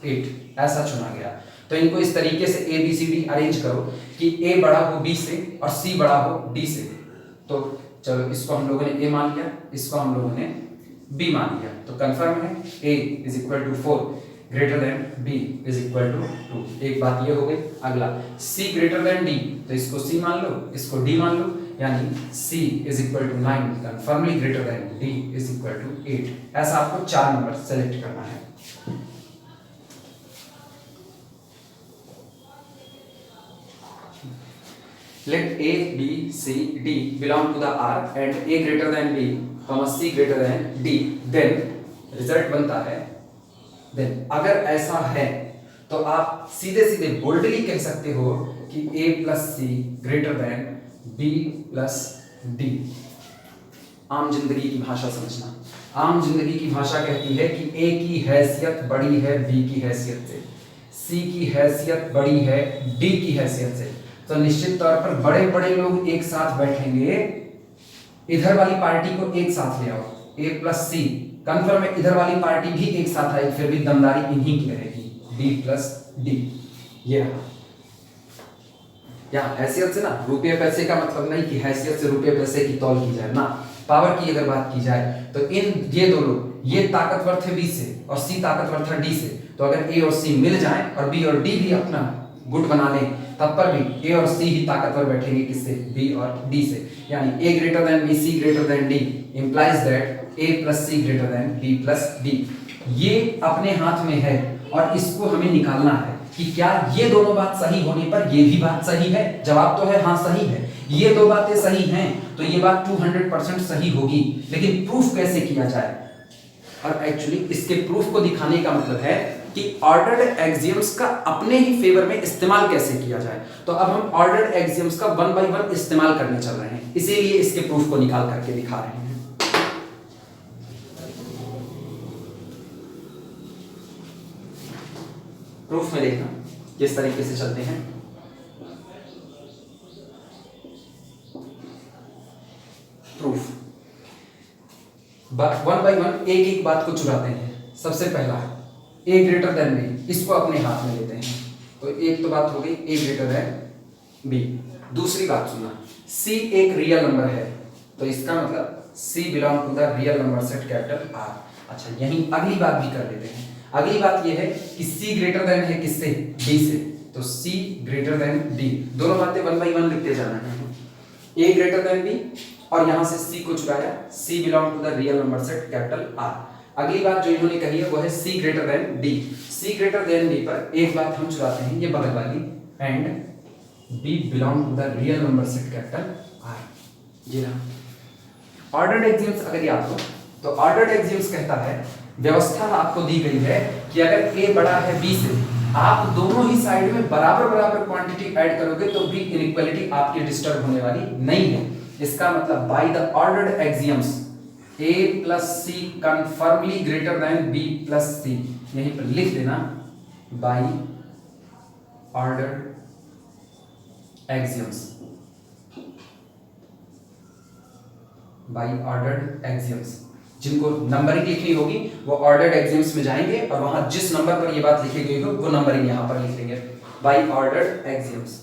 8 ऐसा चुना गया। तो इनको इस तरीके से a b c d arrange करो कि a बड़ा हो b से और c बड़ा हो d से। तो चलो इसको हम लोगों ने a मान लिया, इसको हम लोगों ने b मान लिया, तो कंफर्म है a is equal to 4 greater than b is equal to 2। एक बात ये हो गई। अगला c ग्रेटर देन d, तो इसको c मान लो, इसको d मान लो, यानी c is equal to 9 confirmly greater than d is equal to 8। ऐसा आपको 4 नंबर सेलेक्ट करना है। Let A, B, C, D belong to the R and A greater than B, C greater than D, then result बनता है। then अगर ऐसा है तो आप सीधे सीधे बोल्डली कह सकते हो कि A plus C greater than B plus D। आम जिंदगी की भाषा समझना, आम जिंदगी की भाषा कहती है कि A की हैसियत बड़ी है B की हैसियत से, C की हैसियत बड़ी है D की हैसियत से। तो निश्चित तौर पर बड़े बड़े लोग एक साथ बैठेंगे, इधर वाली पार्टी को एक साथ ले आओ A प्लस सी, कन्फर्म है इधर वाली पार्टी भी एक साथ आएगी, फिर भी दमदारी इन्हीं की रहेगी, D प्लस डी। ये यहाँ हैसियत से ना रुपये पैसे का मतलब नहीं कि हैसियत से रुपये पैसे की तौल की जाए ना, पावर की अगर बात की जाए तो इन ये दो लोग, ये ताकतवर थे B से और C ताकतवर था D से, तो अगर A और C मिल जाएं और B और D भी अपना गुट बना लें, तब पर भी A और C ही ताकतवर बैठेंगे किससे, B और D से। यानी A greater than B, C greater than D implies that A plus C greater than B plus D। ये अपने हाथ में है और इसको हमें निकालना है कि क्या ये दोनों बात सही होने पर ये भी बात सही है। जवाब तो है हाँ सही है, ये दो बातें सही हैं तो ये बात 200% सही होगी, लेकिन प्रूफ कैसे किया जाए। और एक्चुअली इसके प्रूफ को दिखाने का मतलब है कि ऑर्डर्ड एक्सियम्स का अपने ही फेवर में इस्तेमाल कैसे किया जाए। तो अब हम ऑर्डर्ड एक्सियम्स का 1 बाय 1 इस्तेमाल करने चल रहे हैं, इसीलिए इसके प्रूफ को निकाल करके दिखा रहे हैं। प्रूफ में देखना किस तरीके से चलते हैं। प्रूफ 1 बाय 1 एक एक बात को चुराते हैं। सबसे पहला है A ग्रेटर देन B, इसको अपने हाथ में लेते हैं। तो एक तो बात हो गई A ग्रेटर देन B। दूसरी बात सुनना, C एक रियल नंबर है तो इसका मतलब C belong to the real number set capital R। अच्छा यही अगली बात भी कर लेते हैं। अगली बात ये है कि C ग्रेटर देन है किससे, D से, तो C ग्रेटर देन D। दोनों बातें 1 by 1 लिखते जाना है। A ग्रेटर देन B और यहां से C को चुराया, C belong to the real number set capital R। अगली बात जो इन्होंने कही है वो है C greater than D। C greater than D पर एक बात हम चुराते हैं, ये बगल वाली, and B belong to the real number set capital R। जी हाँ, ऑर्डर्ड एक्सियम्स अगर याद हो तो ऑर्डर्ड एक्सियम्स कहता है, व्यवस्था आपको दी गई है कि अगर A बड़ा है B से, आप दोनों ही साइड में बराबर बराबर क्वांटिटी ऐड करोगे तो भी इनइक्वालिटी आपकी डिस्टर्ब होने वाली नहीं है। इसका मतलब by the ordered axioms A plus C confirmly greater than B plus C, यहीं पर लिख देना by ordered axioms, by ordered axioms। जिनको नंबरिंग लिखनी होगी वो ऑर्डर्ड एक्सियम्स में जाएंगे और वहां जिस नंबर पर ये बात लिखी गई हो वो नंबरिंग यहां पर लिख लेंगे by ordered axioms।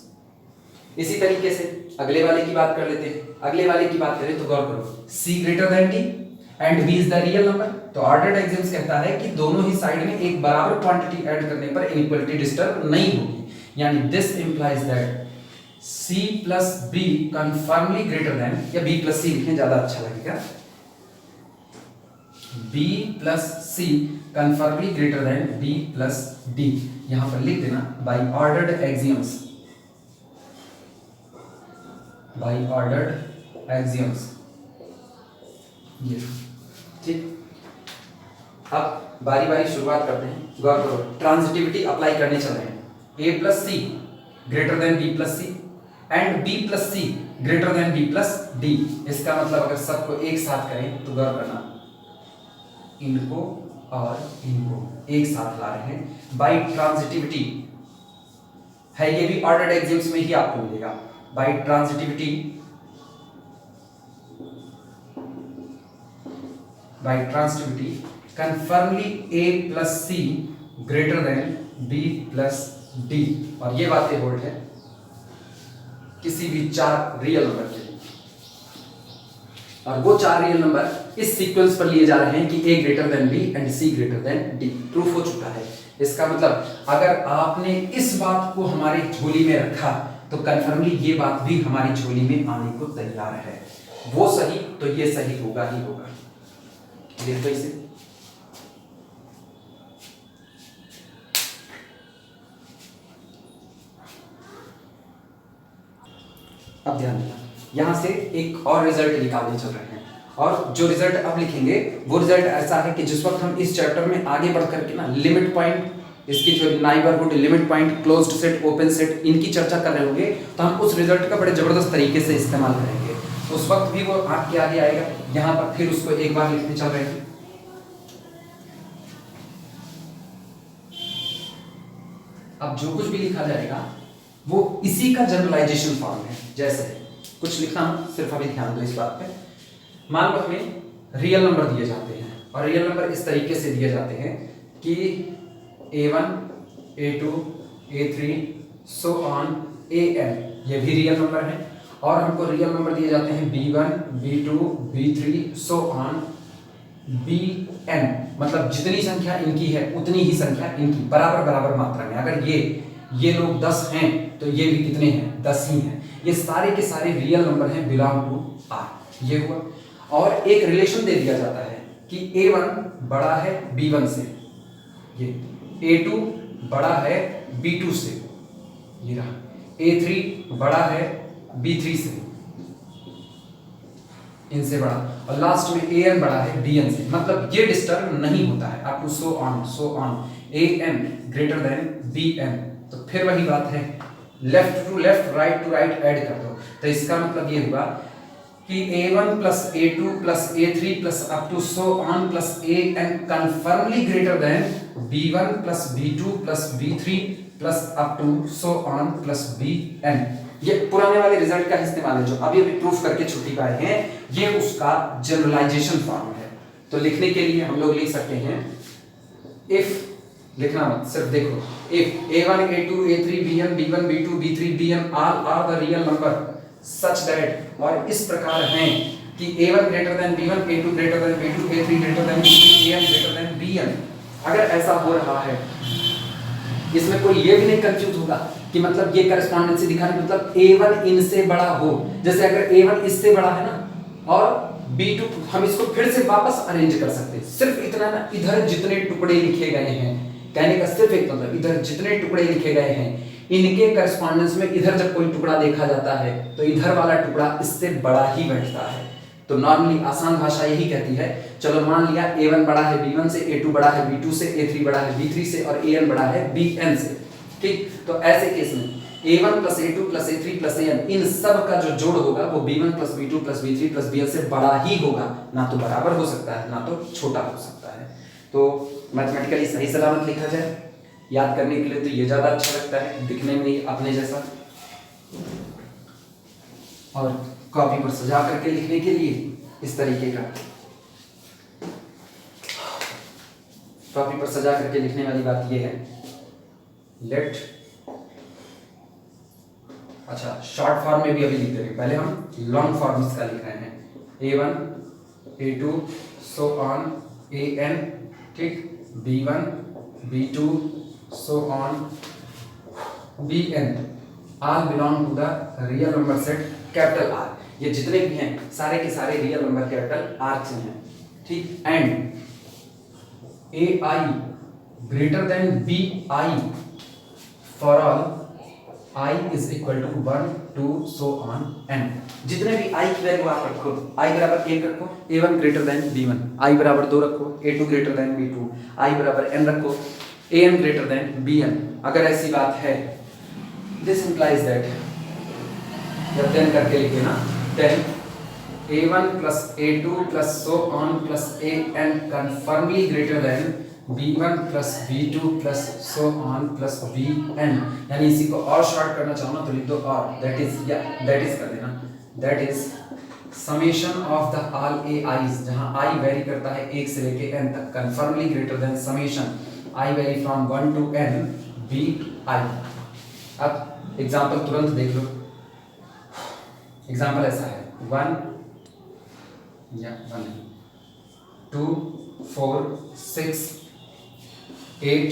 इसी तरीके से अगले वाले की बात कर लेते हैं। अगले वाले की बात करें तो गौर करो, C greater than D and B is the real number, तो ऑर्डर्ड एक्सियम्स कहता है कि दोनों ही साइड में एक बराबर क्वांटिटी ऐड करने पर इनइक्वालिटी डिस्टर्ब नहीं होगी, यानी this implies that C plus B confirmly greater than, या B plus C लिखें ज्यादा अच्छा लगेगा, B plus C confirmly greater than B plus D। यहां पर लिख देना by ordered axioms, by ordered axioms। ये ठीक। अब बारी बारी शुरुआत करते हैं, गौर करो, ट्रांजिटिविटी अप्लाई करने चल रहे हैं। A plus C greater than B plus C and B plus C greater than B plus D। इसका मतलब अगर सबको एक साथ करें तो गौर करना, इनको और इनको एक साथ ला रहे हैं बाय ट्रांजिटिविटी, है ये भी ऑर्डर्ड एक्सियम्स में ही आपको मिलेगा। By transitivity, by transitivity confirmly A plus C greater than B plus D। और ये बातें होल्ड है किसी भी 4 रियल नंबर के लिए, और वो 4 रियल नंबर इस सीक्वेंस पर लिए जा रहे हैं कि A greater than B and C greater than D। Proof हो चुका है। इसका मतलब अगर आपने इस बात को हमारी झोली में रखा तो कन्फर्मली ये बात भी हमारी झोली में आने को तैयार है। वो सही तो ये सही होगा ही होगा। देखो इसे, अब ध्यान देना, यहां से एक और रिजल्ट निकालने चल रहे हैं, और जो रिजल्ट अब लिखेंगे वो रिजल्ट ऐसा है कि जिस वक्त हम इस चैप्टर में आगे बढ़ करके ना लिमिट पॉइंट, इसकी जो neighbourhood, limit point, closed set, open set, इनकी चर्चा कर रहे होंगे तो हम उस रिजल्ट का बड़े जबरदस्त तरीके से इस्तेमाल करेंगे। उस वक्त भी वो आपके आगे आएगा। यहां पर फिर उसको एक बार लिखने चल रहे हैं। अब जो कुछ भी लिखा जाएगा वो इसी का जनरलाइजेशन फॉर्म है। जैसे कुछ लिखना हो, सिर्फ अभी ध्यान दो इस बात पे। मान लो हमें रियल नंबर दिए जाते हैं, और रियल नंबर इस तरीके से दिए जाते हैं कि A1, A2, A3 so on AN, ये भी रियल नंबर है। और हमको रियल नंबर दिए जाते हैं B1, B2, B3 so on BN, मतलब जितनी संख्या इनकी है उतनी ही संख्या इनकी, बराबर बराबर मात्रा में। अगर ये लोग 10 हैं तो ये भी कितने हैं, 10 ही हैं। ये सारे के सारे रियल नंबर हैं बिलोंग टू R। ये हुआ। और एक रिलेशन दे दिया जाता है कि A1 बड़ा है B1 से, ये A2 बड़ा है B2 से, ये रहा, A3 बड़ा है B3 से, इनसे बड़ा, और लास्ट में AN बड़ा है BN से। मतलब ये डिस्टर्ब नहीं होता है। Up to so on AN greater than BN। तो फिर वही बात है, left to left, right to right add कर दो। तो इसका मतलब ये हुआ कि A1 plus A2 plus A3 plus up to so on plus AN confirmly greater than B1 plus B2 plus B3 plus up to so on plus BN। ये पुराने वाले रिजल्ट का इस्तेमाल है जो अभी प्रूफ करके छुट्टी पाए हैं, ये उसका जनरलाइजेशन फॉर्म है। तो लिखने के लिए हम लोग लिख सकते हैं, इफ लिखना मत, सिर्फ देखो। If a1 a2 a3 b1 b1 b2 b3 bn all are the real number such that, और इस प्रकार हैं कि a1 greater than b1 a2 greater than b2 a3 greater than b3 an greater than bn। अगर ऐसा हो रहा है, इसमें कोई ये भी नहीं कंफ्यूज होगा कि मतलब ये करस्पॉन्डेंसी दिखाने मतलब a1 इनसे बड़ा हो। जैसे अगर a1 इससे बड़ा है ना और b2, हम इसको फिर से वापस अरेंज कर सकते हैं। सिर्फ इतना ना, इधर जितने टुकड़े लिखे गए हैं, कहने का सिर्फ एक मतलब, इधर जितने टुकड़े लिखे गए हैं इनके करस्पॉन्डेंस में इधर जब कोई टुकड़ा देखा जाता है तो इधर वाला टुकड़ा इससे बड़ा ही बैठता है। तो नॉर्मली आसान भाषा यही कहती है। चलो मान लिया a1 बड़ा है b1 से, a2 बड़ा है b2 से, a3 बड़ा है b3 से और an बड़ा है bn से। ठीक, तो ऐसे केस में a1 plus a2 plus a3 plus an इन सब का जो जोड़ होगा वो b1 plus b2 plus b3 plus bn से बड़ा ही होगा, ना तो बराबर हो सकता है ना तो छोटा हो सकता है। तो मैथमेटिकली सही सलामत लिखा जाए, याद करने के लिए तो ये ज्यादा अच्छा लगता है, दिखने में ही अपने जैसा, और कॉपी पर सजा करके लिखने के लिए इस तरीके का। कॉपी पर सजा करके लिखने वाली बात ये है, लेट, अच्छा शॉर्ट फॉर्म में भी अभी लिख देंगे, पहले हम लॉन्ग फॉर्म इसका लिख रहे हैं, a1 a2 so on an, ठीक, b1 b2 so on bn all belong to the real number set capital R। ये जितने भी हैं सारे के सारे रियल नंबर कैपिटल R से हैं, ठीक। And ai greater than bi for all i is equal to 1 2 so on n। जितने भी i की वैल्यू आप रखो, i बराबर 1 रखो, a1 greater than b1, i बराबर 2 रखो, a2 greater than b2, i बराबर n रखो, an ग्रेटर देन bn। अगर ऐसी बात है, दिस इंप्लाइज दैट, जब देन करके लिखे ना, then a1 plus a2 plus so on plus an confirmly greater than b1 plus b2 plus so on plus bn। यानी इसी को और शॉर्ट करना चाहो ना तो लिख दो और, दैट इज, या दैट इज कर देना, that is summation of the all ai's, जहां i वेरी करता है 1 से लेके n तक, confirmly greater than summation i vary from 1 to n bi। अब एग्जांपल तुरंत देख लो। एग्जांपल ऐसा है, 1 2 4 6 8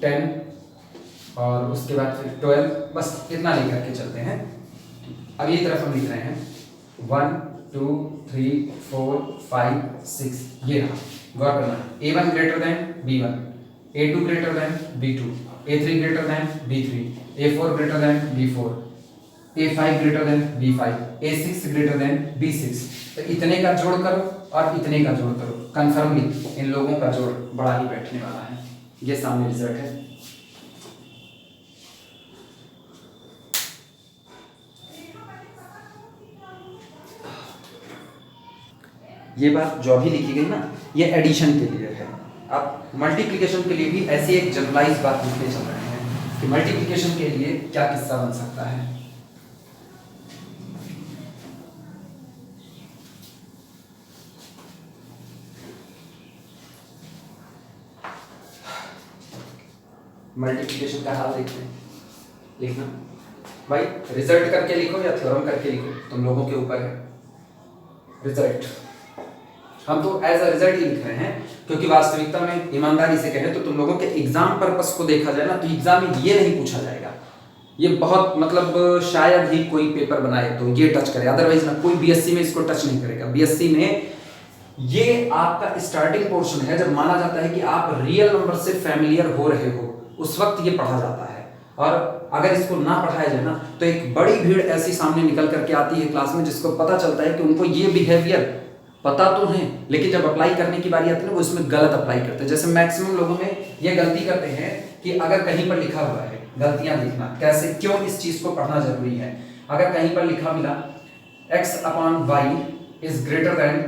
10 और उसके बाद फिर 12, बस इतना लेकर के चलते हैं। अब ये तरफ हम लिख रहे हैं 1 2 3 4 5 6, ये रहा, गौर करना, a1 greater than b1, a2 greater than b2, a3 greater than b3, a4 greater than b4, a5 greater than b5, a6 greater than b6। तो इतने का जोड़ करो और इतने का जोड़ करो, कंफर्मली इन लोगों का जोड़ बड़ा ही बैठने वाला है। ये सामने रिजल्ट है। ये बात जो अभी लिखी गई ना, ये एडिशन के लिए है। अब मल्टीप्लिकेशन के लिए भी ऐसी एक जनरलाइज बात लिखने चल रहे हैं कि मल्टीप्लिकेशन के लिए क्या किस्सा बन सकता है। मल्टीप्लिकेशन का हाल देखते हैं, लिखना भाई, रिजल्ट करके लिखो या थ्योरम करके लिखो, तुम लोगों के ऊपर है। रिजल्ट हम तो एज अ रिजल्ट ही लिख रहे हैं, क्योंकि वास्तविकता में ईमानदारी से कहें तो तुम लोगों के एग्जाम पर्पस को देखा जाए ना तो एग्जाम में ये नहीं पूछा जाएगा। ये बहुत मतलब शायद ही कोई पेपर बनाए तो ये टच करे, अदरवाइज ना कोई बीएससी में इसको टच नहीं करेगा। बीएससी में ये आपका स्टार्टिंग पोर्शन है, जब माना जाता है कि आप रियल नंबर से फैमिलियर हो रहे हो, उस वक्त ये पढ़ा जाता है। और अगर इसको ना पढ़ाया जाए ना तो एक बड़ी भीड़ ऐसी सामने निकल करके आती है क्लास में, जिसको पता चलता है कि उनको ये बिहेवियर पता तो है, लेकिन जब अप्लाई करने की बारी आती है ना वो इसमें गलत अप्लाई करते हैं। जैसे मैक्सिमम लोगों में ये गलती करते हैं कि अगर कहीं पर लिखा हुआ है, गलतियां देखना कैसे, क्यों इस चीज को पढ़ना जरूरी है। अगर कहीं पर लिखा मिला x upon y is greater than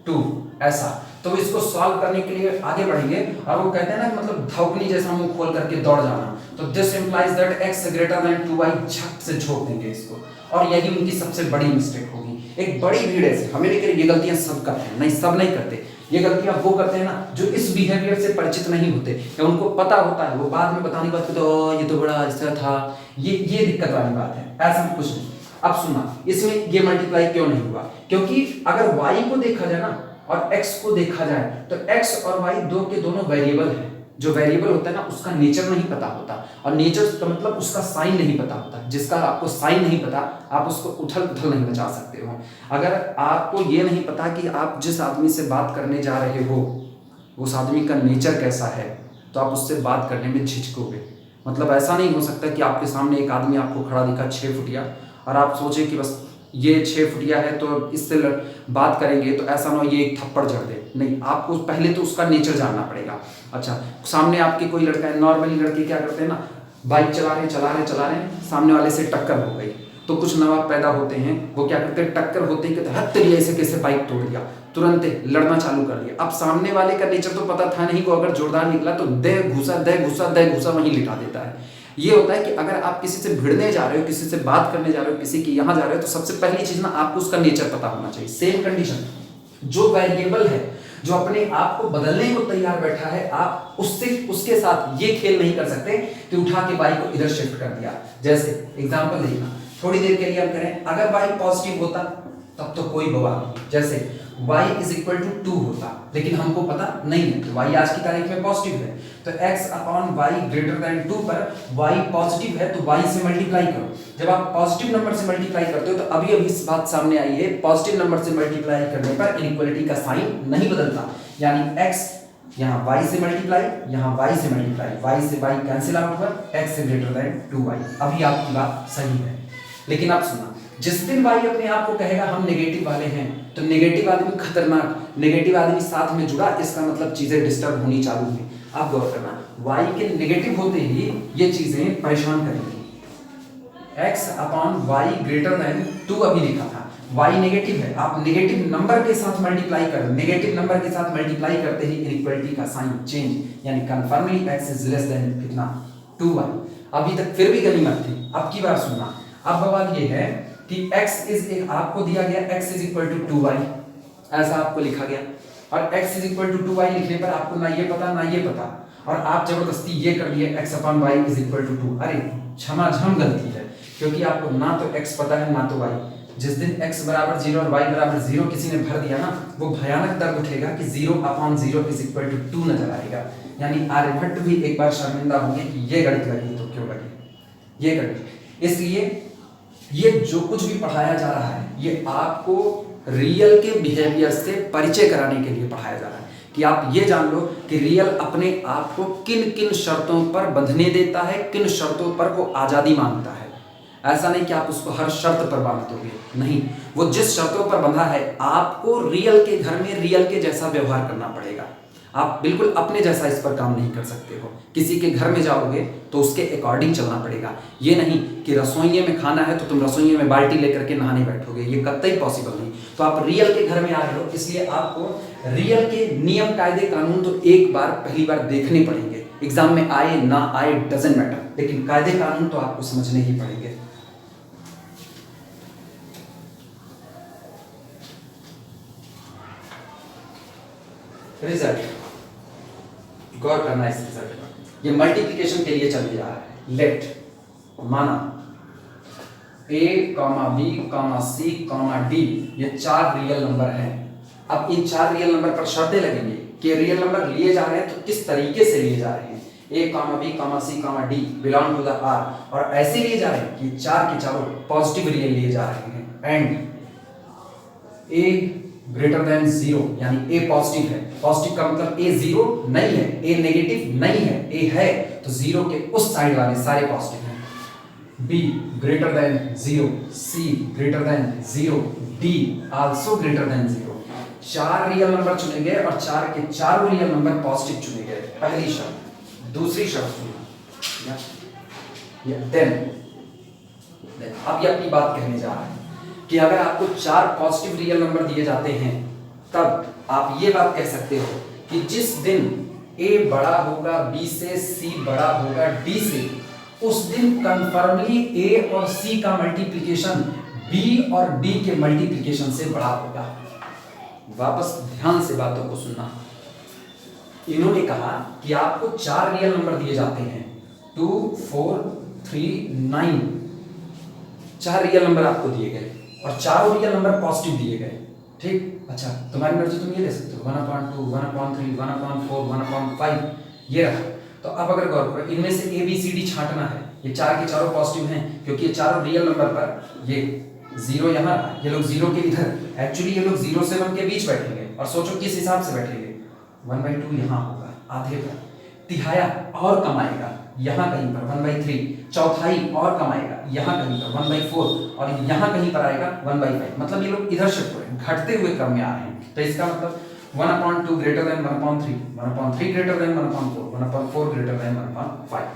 2, ऐसा, तो इसको सॉल्व करने के लिए आगे बढ़ेंगे और वो कहते हैं ना मतलब धौकनी जैसा मुंह खोल करके दौड़ जाना, तो this implies that x greater than 2y, झट से छोड़ देंगे इसको, और यही उनकी सबसे बड़ी मिस्टेक होगी। एक बड़ी भीड़ ऐसी, हमें लेकर ये गलतियां सब करते हैं, नहीं सब नहीं करते, ये गलतियां वो करते हैं ना जो इस बिहेवियर से परिचित नहीं होते, या उनको पता होता है वो बाद में बताने की बात करते हो, ये तो बड़ा ऐसा था, ये दिक्कत वाली बात है। ऐसा कुछ नहीं। अब सुनना, इसमें ये मल्टीप्लाई क्यों नहीं हुआ, क्योंकि अगर y को देखा जाए ना और x को देखा जाए तो x और y दो के दोनों वेरिएबल हैं। जो वेरिएबल होता है ना उसका नेचर नहीं पता होता, और नेचर का मतलब उसका साइन नहीं पता होता। जिसका आपको साइन नहीं पता आप उसको उथल पुथल नहीं बचा सकते हो। अगर आपको ये नहीं पता कि आप जिस आदमी से बात करने जा रहे हो उस आदमी का नेचर कैसा है, तो आप उससे बात करने में झिझकोगे। मतलब ऐसा नहीं हो सकता कि आपके सामने एक आदमी आपको खड़ा दिखा 6 फुटिया और आप सोचे कि बस ये 6 फुटिया है तो इससे बात करेंगे तो ऐसा ना हो ये एक थप्पड़ जड़ दे। नहीं, आपको पहले तो उसका नेचर जानना पड़ेगा। अच्छा, सामने आपके कोई लड़का है, नॉर्मली लड़के क्या करते हैं ना, बाइक चला रहे हैं, सामने वाले से टक्कर हो गई तो कुछ नवाब पैदा होते हैं, वो क्या करते हैं, टक्कर होते ही कहते हैं हद तेरी ऐसे कैसे बाइक तोड़ दिया, तुरंत लड़ना चालू कर दिया। अब सामने वाले का नेचर तो पता था नहीं, वो अगर जोरदार निकला तो दे घुसा वहीं लिटा देता है। ये होता है कि अगर आप किसी से भिड़ने जा रहे हो, किसी से बात करने जा रहे हो, किसी की यहाँ जा रहे हो, तो सबसे पहली चीज ना आपको उसका नेचर पता होना चाहिए। सेम कंडीशन, जो वेरिएबल है जो अपने आप को बदलने को तैयार बैठा है, आप उसके साथ ये खेल नहीं कर सकते कि उठा के बाइक को इधर शिफ्ट कर दिया। जैसे एग्जांपल देखना, थोड़ी देर के लिए हम करें, अगर बाइक पॉजिटिव होता तब तो कोई बवाल नहीं, जैसे y इज इक्वल टू 2 होता, लेकिन हमको पता नहीं है तो y आज की तारीख में पॉजिटिव है, तो x upon y greater than 2 पर y पॉजिटिव है तो y से मल्टीप्लाई करो। जब आप पॉजिटिव नंबर से मल्टीप्लाई करते हो तो अभी इस बात सामने आई है, पॉजिटिव नंबर से मल्टीप्लाई करने पर इनइक्वालिटी का साइन नहीं बदलता, यानी x यहाँ y से मल्टीप्लाई, यहाँ y से मल्टीप्लाई, y से y कैंसिल आउट पर x से ग्रेटर देन 2y। अभी आपकी बात सही है, लेकिन आप सुना, जिस दिन y अपने आप को कहेगा हम नेगेटिव वाले हैं, तो नेगेटिव आदमी खतरनाक, नेगेटिव आदमी साथ में जुड़ा, इसका मतलब चीजें डिस्टर्ब होनी चालू हुई। आप गौर करना, y के नेगेटिव होते ही ये चीजें परेशान करेंगी। x upon y greater than 2 अभी लिखा था, y नेगेटिव है, आप नेगेटिव नंबर के साथ मल्टीप्लाई कर, नेगेटिव नंबर के साथ मल्टीप्लाई करते ही इनइक्वालिटी का साइन चेंज, यानी confirmly x is less than कितना 2y। अभी तक फिर भी गनीमत थी। अब की बार सुनना, अब बवाल ये है कि x इज एक आपको दिया गया x is equal to 2y, ऐसा आपको लिखा गया, और x is equal to 2y लिखने पर आपको ना ये पता ना ये पता, और आप जबरदस्ती ये कर लिए x upon y is equal to 2। अरे झमाझम गलती है, क्योंकि आपको ना तो x पता है ना तो y। जिस दिन x बराबर 0 और y बराबर 0 किसी ने भर दिया ना, वो भयानक दर्द उठेगा कि 0 अपॉन 0 इज इक्वल टू 2 नजर आएगा। यानी आर्यभट्ट भी एक बार शर्मिंदा होंगे कि ये गणित लगी तो क्यों लगी ये गणित। इसलिए ये जो कुछ भी पढ़ाया जा रहा है ये आपको रियल के बिहेवियर से परिचय कराने के लिए पढ़ाया जा रहा है, कि आप ये जान लो कि रियल अपने आप को किन किन शर्तों पर बंधने देता है, किन शर्तों पर वो आज़ादी मांगता है। ऐसा नहीं कि आप उसको हर शर्त पर बांध दोगे, नहीं, वो जिस शर्तों पर बंधा है आपको रियल के घर में रियल के जैसा व्यवहार करना पड़ेगा। आप बिल्कुल अपने जैसा इस पर काम नहीं कर सकते हो। किसी के घर में जाओगे तो उसके अकॉर्डिंग चलना पड़ेगा। ये नहीं कि रसोइये में खाना है तो तुम रसोइये में बाल्टी लेकर के नहाने बैठोगे, ये कतई पॉसिबल नहीं। तो आप रियल के घर में आ रहे हो, इसलिए आपको रियल के नियम कायदे कानून तो एक बार पहली बार देखने पड़ेंगे। एग्जाम में आए ना आए डजेंट मैटर, लेकिन कायदे कानून तो आपको समझने ही पड़ेंगे। रिजल्ट गौर करना इस रिजल्ट पर, ये मल्टीप्लिकेशन के लिए चल जा रहा है। लेट माना a, b, c, d ये 4 रियल नंबर हैं। अब इन 4 रियल नंबर पर शर्तें लगेंगी कि रियल नंबर लिए जा रहे हैं तो किस तरीके से लिए जा रहे हैं। a, b, c, d belong to the R, और ऐसे लिए जा रहे हैं कि 4 के चारों पॉजिटिव रियल लिए जा रहे हैं। एंड a ग्रेटर देन 0, यानी a पॉजिटिव है। पॉजिटिव का मतलब a 0 नहीं है, a नेगेटिव नहीं है, a है तो 0 के उस साइड वाले सारे पॉजिटिव हैं। b greater than 0, c greater than 0, d also greater then 0। 4 real number चुने गए और 4 के चारों रियल नंबर पॉजिटिव चुने गए, पहली शर्त। दूसरी शर्त सुनना, देन अब ये अपनी बात कहने जा रहा है कि अगर आपको 4 पॉजिटिव रियल नंबर दिए जाते हैं तब आप ये बात कह सकते हो कि जिस दिन a बड़ा होगा b से, c बड़ा होगा d से, उस दिन कंफर्मली a और c का मल्टीप्लिकेशन b और d के मल्टीप्लिकेशन से बड़ा होगा। वापस ध्यान से बातों को सुनना। इन्होंने कहा कि आपको 4 रियल नंबर दिए जाते हैं, 2, 4, 3, 9, 4 रियल नंबर आपको दिए गए और चारों रियल नंबर पॉजिटिव दिए गए। ठीक, अच्छा तुम्हारी मर्जी, तुम ये ले सकते हो 1/2, 1/3, 1/4, 1/5 ये रहा। तो अब अगर गौर करो, इनमें से ए बी सी डी छांटना है। ये चार के चारों पॉजिटिव हैं क्योंकि ये चारों रियल नंबर पर, ये 0 यहाँ, ये लोग 0 के इधर, एक्चुअली ये लोग 0 से 1 के बीच बैठेंगे। और सोचो किस हिसाब से बैठेंगे, 1/2 यहाँ होगा आधे पर, तिहाया और कम आएगा यहाँ कहीं पर 1/3, चौथाई और कम आएगा यहाँ कहीं पर 1/4 और यहाँ कहीं पर आएगा 1/5। मतलब ये लोग इधर शिफ्ट हो रहे हैं, घटते हुए क्रम में आ रहे हैं। तो इसका मतलब 1/2 greater than 1/3, 1/3 greater than 1/4, 1/4 greater than 1/5।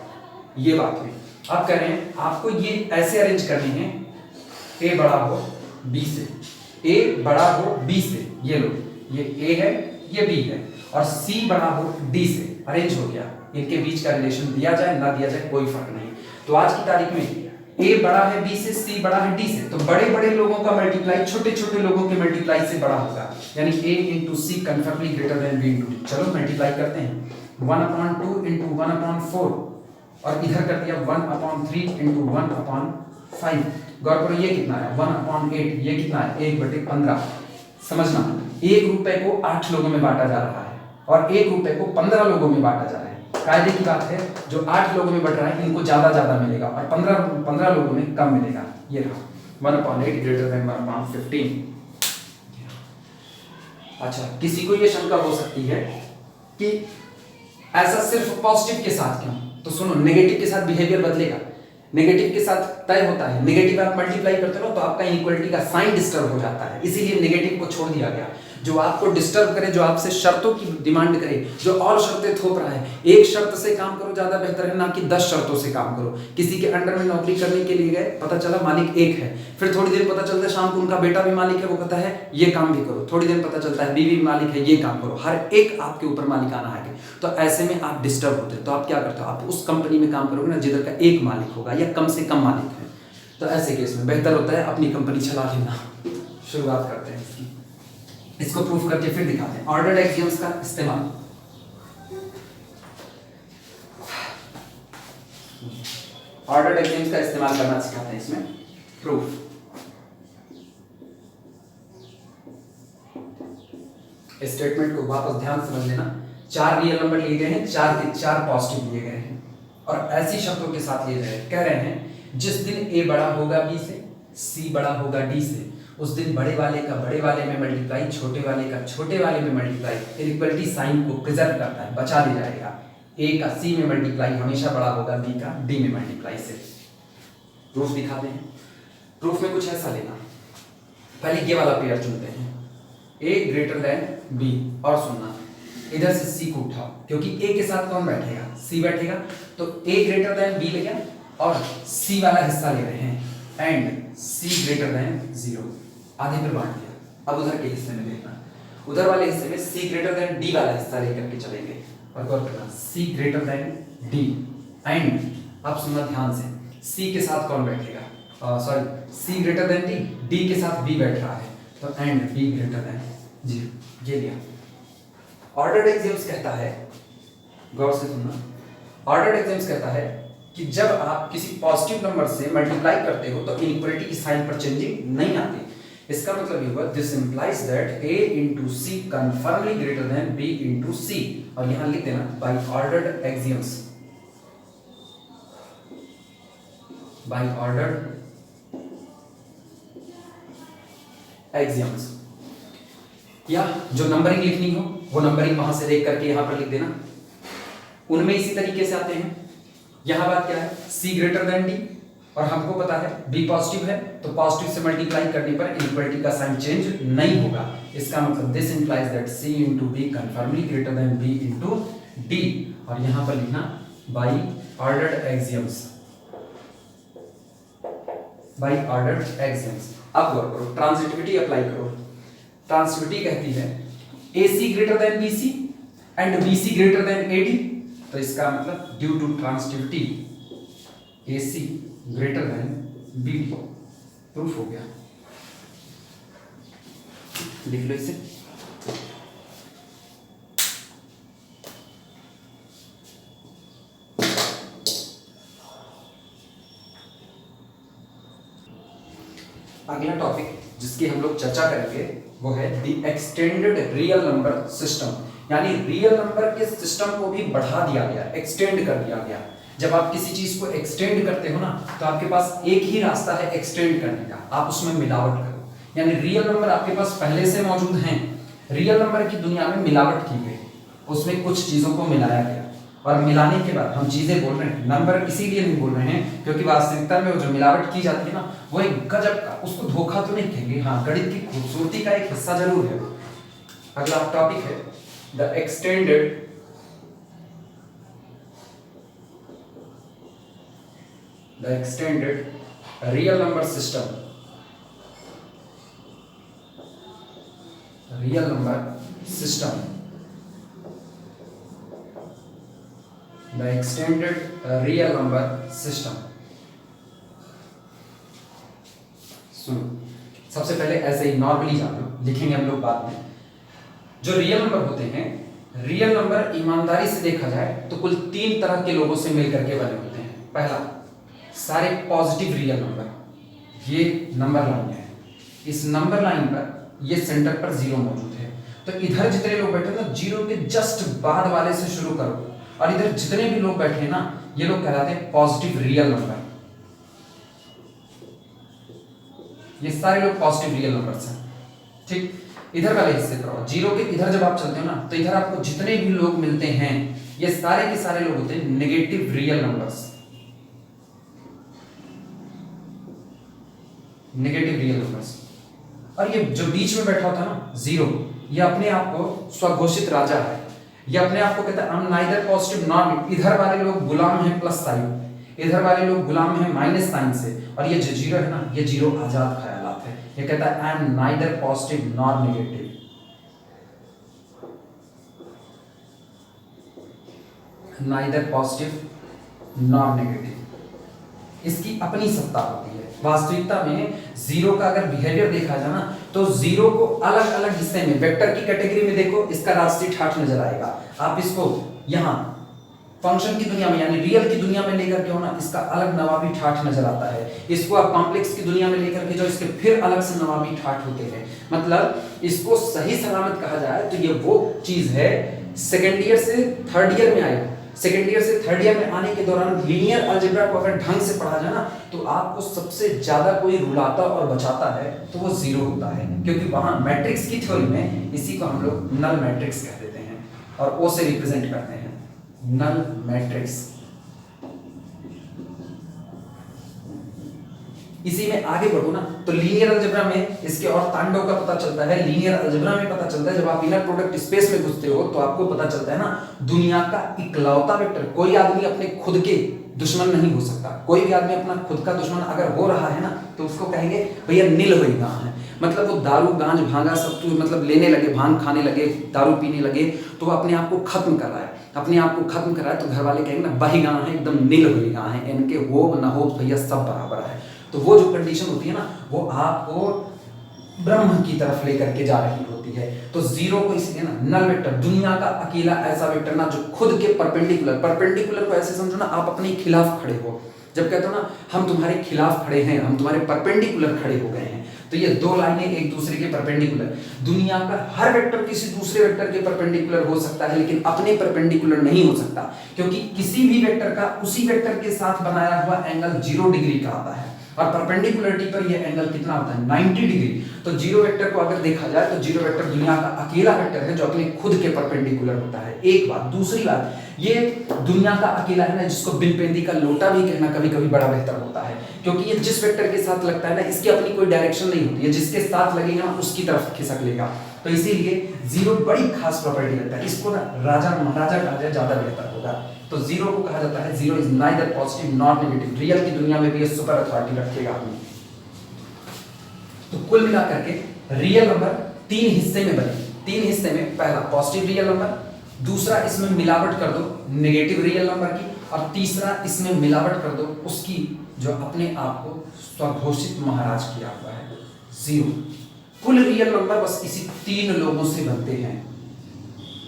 ये बात हुई। अब कह रहे हैं आपको ये ऐसे अरेंज करने हैं, ए बड़ा हो बी से, ए बड़ा हो बी से, ये लो, ये ए है ये बी है, और सी बड़ा हो डी से। अरेंज हो गया, इनके बीच का रिलेशन दिया जाए ना दिया जाए कोई फर्क नहीं। तो आज की तारीख में ए बड़ा है बी से, सी बड़ा है डी से, तो बड़े बड़े लोगों का मल्टीप्लाई छोटे छोटे लोगों के मल्टीप्लाई से बड़ा होगा, यानी a into c confirmly greater than b into d. चलो मल्टीप्लाई करते हैं, 1/2 इंटू 1/4 और इधर कर दिया 1/3 इंटू 1/5। गौर करो ये कितना है 1/8, ये कितना है 1/15। समझना, 1 रुपए को 8 लोगों में बांटा जा रहा है और 1 रुपए को 15 लोगों में बांटा जा रहा है। कायदे की बात है, जो 8 लोगों में बट रहा है इनको ज्यादा मिलेगा और 15 लोगों में कम मिलेगा। ये रहा 1/8 ग्रेटर देन 1/15। अच्छा, किसी को ये शंका हो सकती है कि ऐसा सिर्फ पॉजिटिव के साथ क्यों? तो सुनो, नेगेटिव के साथ बिहेवियर बदलेगा, नेगेटिव के साथ तय होता है। नेगेटिव आप मल्टीप्लाई करते हो तो आपका इनइक्वालिटी का साइन डिस्टर्ब हो जाता है, इसीलिए नेगेटिव को छोड़ दिया गया। जो आपको डिस्टर्ब करे, जो आपसे शर्तों की डिमांड करे, जो और शर्तें थोप रहा है, एक शर्त से काम करो ज्यादा बेहतर है ना कि 10 शर्तों से काम करो। किसी के अंडर में नौकरी करने के लिए गए, पता चला मालिक एक है, फिर थोड़ी देर पता चलता है शाम को उनका बेटा भी मालिक है, वो कहता है ये काम भी करो, थोड़ी देर पता चलता है बीवी भी मालिक है, ये काम करो, हर एक आपके ऊपर मालिकाना है। तो ऐसे में आप डिस्टर्ब होते हैं, तो आप क्या करते हो, आप उस कंपनी में काम करोगे ना जिधर का एक मालिक होगा या कम से कम मालिक है। तो ऐसे केस में बेहतर होता है अपनी कंपनी चला लेना। शुरुआत करते हैं इसकी, इसको प्रूफ करके फिर दिखाते हैं ऑर्डर्ड एक्सियम्स का इस्तेमाल। ऑर्डर्ड एक्सियम्स का इस्तेमाल करना सिखाते हैं इसमें। प्रूफ, स्टेटमेंट को वापस ध्यान समझ लेना। 4 रियल नंबर लिए गए हैं, 4 के 4 पॉजिटिव लिए गए हैं और ऐसी शर्तों के साथ लिए गए। कह रहे हैं जिस दिन ए बड़ा होगा बी से, सी बड़ा होगा डी से, उस दिन बड़े वाले का बड़े वाले में मल्टीप्लाई, छोटे वाले का छोटे वाले में मल्टीप्लाई इक्वलिटी साइन को प्रिजर्व करता है, बचा ले जाएगा। ए का सी में मल्टीप्लाई हमेशा बड़ा होगा बी का डी में मल्टीप्लाई से। प्रूफ दिखाते हैं। प्रूफ में कुछ ऐसा लेना, पहले ये वाला पेयर चुनते हैं, ए ग्रेटर देन बी, और सुनना इधर से सी को उठाओ क्योंकि ए के साथ कौन बैठेगा, सी बैठेगा, तो ए ग्रेटर देन बी ले गया और सी वाला हिस्सा ले रहे हैं एंड सी ग्रेटर देन 0, आधे पर बांट दिया। अब उधर के हिस्से में देखना, उधर वाले हिस्से में सी ग्रेटर देन डी वाला हिस्सा लेकर के चलेंगे और गौर करना C greater than D and, अब सुनना ध्यान से, सी के साथ कौन बैठेगा, sorry C greater than D, D के साथ बी बैठ रहा है, तो एंड बी ग्रेटर देन 0, ये लिया। ऑर्डर्ड एक्सियम्स कहता है, गौर से सुनना, ऑर्डर्ड एक्सियम्स कहता है कि जब आप किसी पॉजिटिव नंबर से मल्टीप्लाई करते हो तो इनइक्वालिटी की साइन पर चेंजिंग नहीं आती। इसका मतलब ये हुआ this implies that a into c confirmly greater than b into c, और यहां लिख देना by ordered axioms, by ordered axioms. या जो नंबरिंग लिखनी हो वो नंबरिंग वहां से देख करके यहां पर लिख देना, उनमें इसी तरीके से आते हैं। यहां बात क्या है, c ग्रेटर देन d, और हमको पता है b पॉजिटिव है तो पॉजिटिव से मल्टीप्लाई करने पर इक्वलिटी का साइन चेंज नहीं होगा। इसका मतलब this implies that c into b confirmly greater than b into d, और यहां पर लिखना by ordered axioms, by ordered axioms. अब गौर करो, ट्रांजिटिविटी अप्लाई करो। ट्रांजिटिविटी कहती है AC greater than BC and BC greater than AD, तो इसका मतलब due to transitivity AC greater than BD। Proof हो गया, लिख लो इसे। अगला टॉपिक जिसकी हम लोग चर्चा करेंगे वो है the extended real number system, यानी रियल नंबर के सिस्टम को भी बढ़ा दिया गया, एक्सटेंड कर दिया गया। जब आप किसी चीज को एक्सटेंड करते हो ना तो आपके पास एक ही रास्ता है एक्सटेंड करने का, आप उसमें मिलावट करो। यानी रियल नंबर आपके पास पहले से मौजूद हैं, रियल नंबर की दुनिया में मिलावट की गई, उसमें कुछ चीजों को मिलाया गया और मिलाने के बाद हम चीजें बोल रहे हैं। नंबर इसीलिए नहीं बोल रहे हैं क्योंकि वास्तविकता में वो जो मिलावट की जाती है ना वो एक गजब का, उसको धोखा तो नहीं कहेंगे, हाँ गणित की खूबसूरती का एक हिस्सा जरूर है। अगला टॉपिक है the extended real number system. Real number system, the extended real number system. सुनो, सबसे पहले ऐसे ही नॉर्मली जान लो, लिखेंगे हम लोग बाद में। जो रियल नंबर होते हैं, रियल नंबर ईमानदारी से देखा जाए तो कुल 3 तरह के लोगों से मिलकर के बने होते हैं। पहला, सारे पॉजिटिव रियल नंबर, ये नंबर लाइन है, इस नंबर लाइन पर ये सेंटर पर 0 मौजूद है, तो इधर जितने लोग बैठे ना 0 के जस्ट बाद वाले से शुरू करो, और इधर जितने भी लोग बैठे हैं ना ये लोग कहलाते हैं पॉजिटिव रियल नंबर। ये सारे लोग पॉजिटिव रियल नंबर्स हैं, ठीक। इधर वाले हिस्से पर 0 के इधर जब आप चलते हो ना तो इधर आपको जितने भी लोग मिलते हैं ये सारे के सारे लोग होते हैं negative real numbers, negative real numbers. और ये जो बीच में बैठा होता है ना 0, ये अपने आप को स्वघोषित राजा है, ये अपने आप को कहता है I am neither positive not. इधर वाले लोग गुलाम हैं प्लस साइन, इधर वाले लोग गुलाम हैं माइनस साइन से, और ये जो 0 है ना ये 0 आजाद ख्यालात है, ये कहता है I am neither positive nor negative. Neither positive nor negative, इसकी अपनी सत्ता होती है। वास्तविकता में 0 का अगर बिहेवियर देखा जाए ना तो 0 को अलग अलग हिस्से में, वेक्टर की कैटेगरी में देखो इसका राष्ट्रीय ठाठ नजर आएगा, आप इसको यहाँ फंक्शन की दुनिया में यानी रियल की दुनिया में लेकर के हो ना इसका अलग नवाबी ठाठ नजर आता है, इसको आप कॉम्प्लेक्स की दुनिया में लेकर के जो इसके फिर अलग से नवाबी ठाठ होते हैं। मतलब इसको सही सलामत कहा जाए तो ये वो चीज है सेकेंड ईयर से थर्ड ईयर में आएगा, सेकेंड ईयर से थर्ड ईयर में आने के दौरान लीनियर अलजेब्रा को अगर ढंग से पढ़ा जाए ना तो आपको सबसे ज्यादा कोई रुलाता और बचाता है तो वो 0 होता है, क्योंकि वहां मैट्रिक्स की थ्योरी में इसी को हम लोग नल मैट्रिक्स कह देते हैं और ओ से रिप्रेजेंट करते हैं, नल मैट्रिक्स। इसी में आगे बढ़ो ना तो लीनियर अलजेब्रा में इसके और तांडव का पता चलता है, लीनियर अलजेब्रा में पता चलता है, जब आप इनर प्रोडक्ट स्पेस में घुसते हो तो आपको पता चलता है ना दुनिया का इकलौता वेक्टर, कोई आदमी अपने खुद के दुश्मन नहीं हो सकता, कोई भी आदमी अपना खुद का दुश्मन अगर हो रहा है ना तो उसको कहेंगे भैया नील हुई कहाँ है, मतलब वो दारू गांज भांगा सब कुछ मतलब लेने लगे, भांग खाने लगे, दारू पीने लगे, तो वो अपने आप को खत्म कर रहा है, अपने आप को खत्म कर रहा है, तो घर वाले कहेंगे ना बही गाँ है, एकदम नील हुई गाँ है, इनके हो ना हो भैया सब बराबर है। तो वो जो कंडीशन होती है ना वो आपको ब्रह्म की तरफ लेकर के जा रही होती है। तो 0 को इसलिए ना नल वेक्टर, दुनिया का अकेला ऐसा वेक्टर ना जो खुद के परपेंडिकुलर को ऐसे समझो ना आप अपने खिलाफ खड़े हो, जब कहते हो ना हम तुम्हारे खिलाफ खड़े हैं, हम तुम्हारे परपेंडिकुलर खड़े हो गए हैं, तो ये 2 लाइनें एक दूसरे के परपेंडिकुलर, दुनिया का हर वेक्टर किसी दूसरे वेक्टर के परपेंडिकुलर हो सकता है लेकिन अपने परपेंडिकुलर नहीं हो सकता, क्योंकि किसी भी वेक्टर का उसी वेक्टर के साथ बनाया हुआ एंगल 0 डिग्री का आता है और परपेंडिकुलरिटी पर ये एंगल कितना होता है 90 डिग्री। तो 0 वेक्टर को अगर देखा जाए तो 0 वेक्टर दुनिया का अकेला वेक्टर है जो अपने खुद के परपेंडिकुलर होता है, एक बात। दूसरी बात, ये दुनिया का अकेला है ना जिसको बिन पेंदी का लोटा भी कहना कभी कभी बड़ा बेहतर होता है, क्योंकि ये जिस वेक्टर के साथ लगता है ना इसकी अपनी कोई डायरेक्शन नहीं होती है, जिसके साथ लगेगा ना उसकी तरफ खिसक लेगा। तो इसीलिए 0 बड़ी खास प्रॉपर्टी रखता है, इसको ना राजा महाराजा कहा जाए ज्यादा बेहतर होगा। तो 0 को कहा जाता है 0 is neither positive not negative, real की दुनिया में भी ये सुपर अथॉरिटी रखेगा अपनी। तो कुल मिलाकर के रियल नंबर 3 हिस्से में बने, 3 हिस्से में पहला पॉजिटिव रियल नंबर, दूसरा इसमें मिलावट कर दो नेगेटिव रियल नंबर की, और तीसरा इसमें मिलावट कर दो उसकी जो अपने आप को स्वघोषित महाराज किया हुआ है 0। कुल रियल नंबर बस इसी 3 लोगों से बनते हैं।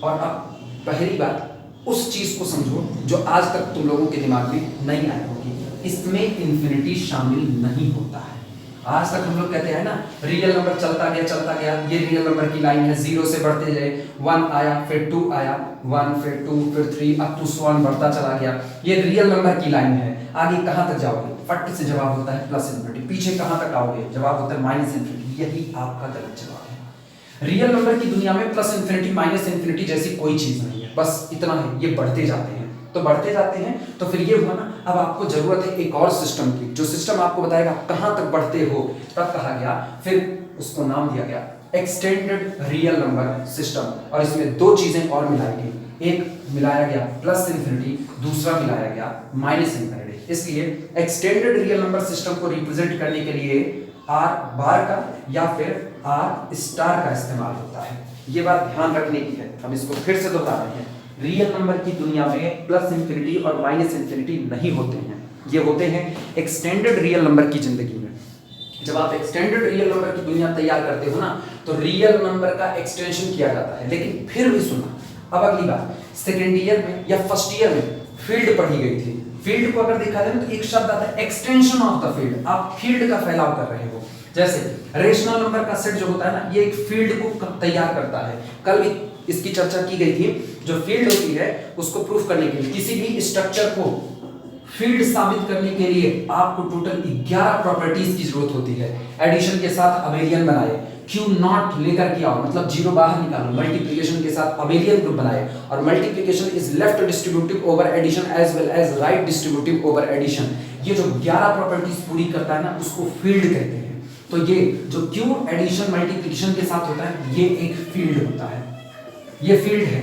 और अब पहली बात उस चीज को समझो जो आज तक तुम लोगों के दिमाग में नहीं आई होगी, इसमें इंफिनिटी शामिल नहीं होता है। आज तक हम लोग कहते हैं ना रियल नंबर चलता गया, ये रियल नंबर की लाइन है, 0 से बढ़ते गए, 1 आया, फिर 2 आया, 1 फिर 2 फिर 3 अप टू सो ऑन बढ़ता चला गया, ये रियल नंबर की लाइन है। आगे कहाँ तक जाओगे? फट से जवाब होता है प्लस इन्फिनिटी। पीछे कहाँ तक आओगे? जवाब होता है माइनस इन्फिनिटी। यही आपका गलत जवाब है। रियल नंबर की दुनिया में प्लस इन्फिनिटी माइनस इन्फिनिटी जैसी कोई चीज नहीं है, बस इतना है, ये बढ़ते जाते हैं। तो बढ़ते जाते हैं तो फिर ये हुआ ना, अब आपको जरूरत है एक और सिस्टम की, जो सिस्टम आपको बताएगा कहां तक बढ़ते हो। तब कहा गया, फिर उसको नाम दिया गया एक्सटेंडेड रियल नंबर सिस्टम। और इसमें दो चीजें और मिलाई गई, एक मिलाया गया प्लस इन्फिनिटी, दूसरा मिलाया गया माइनस इन्फिनिटी। इसलिए एक्सटेंडेड रियल नंबर सिस्टम को रिप्रेजेंट करने के लिए आर बार का या फिर आर स्टार का इस्तेमाल होता है। ये बात ध्यान रखने की है। हम इसको फिर से दोहरा रहे हैं, रियल नंबर की दुनिया में प्लस इन्फिनिटी और माइनस इन्फिनिटी नहीं होते हैं, ये होते हैं एक्सटेंडेड रियल नंबर की जिंदगी में। जब आप एक्सटेंडेड रियल नंबर की दुनिया तैयार करते हो ना, तो रियल नंबर का एक्सटेंशन किया जाता है। लेकिन फिर भी सुना, अब अगली बात, सेकेंड ईयर में या फर्स्ट ईयर में फील्ड पढ़ी गई थी। फील्ड को अगर देखा जाए तो एक शब्द आता है एक्सटेंशन ऑफ द फील्ड। आप फील्ड का फैलाव कर रहे हो। जैसे रेशनल नंबर का सेट जो होता है ना, ये एक फील्ड को तैयार करता है। कल भी इसकी चर्चा की गई थी। जो फील्ड होती है उसको प्रूफ करने के लिए, किसी भी स्ट्रक्चर को फील्ड साबित करने के लिए आपको टोटल 11 प्रॉपर्टीज की जरूरत होती है। एडिशन के साथ अबेलियन बनाए, क्यू नॉट लेकर के आओ, मतलब जीरो बाहर निकालो। मल्टीप्लिकेशन के साथ अबेलियन ग्रुप बनाए, और multiplication is left distributive over addition as well as right distributive over addition. ये जो 11 प्रॉपर्टीज पूरी करता है ना, उसको फील्ड कहते हैं। तो ये जो क्यू एडिशन मल्टीप्लिकेशन के साथ होता है, ये एक फील्ड होता है, ये फील्ड है।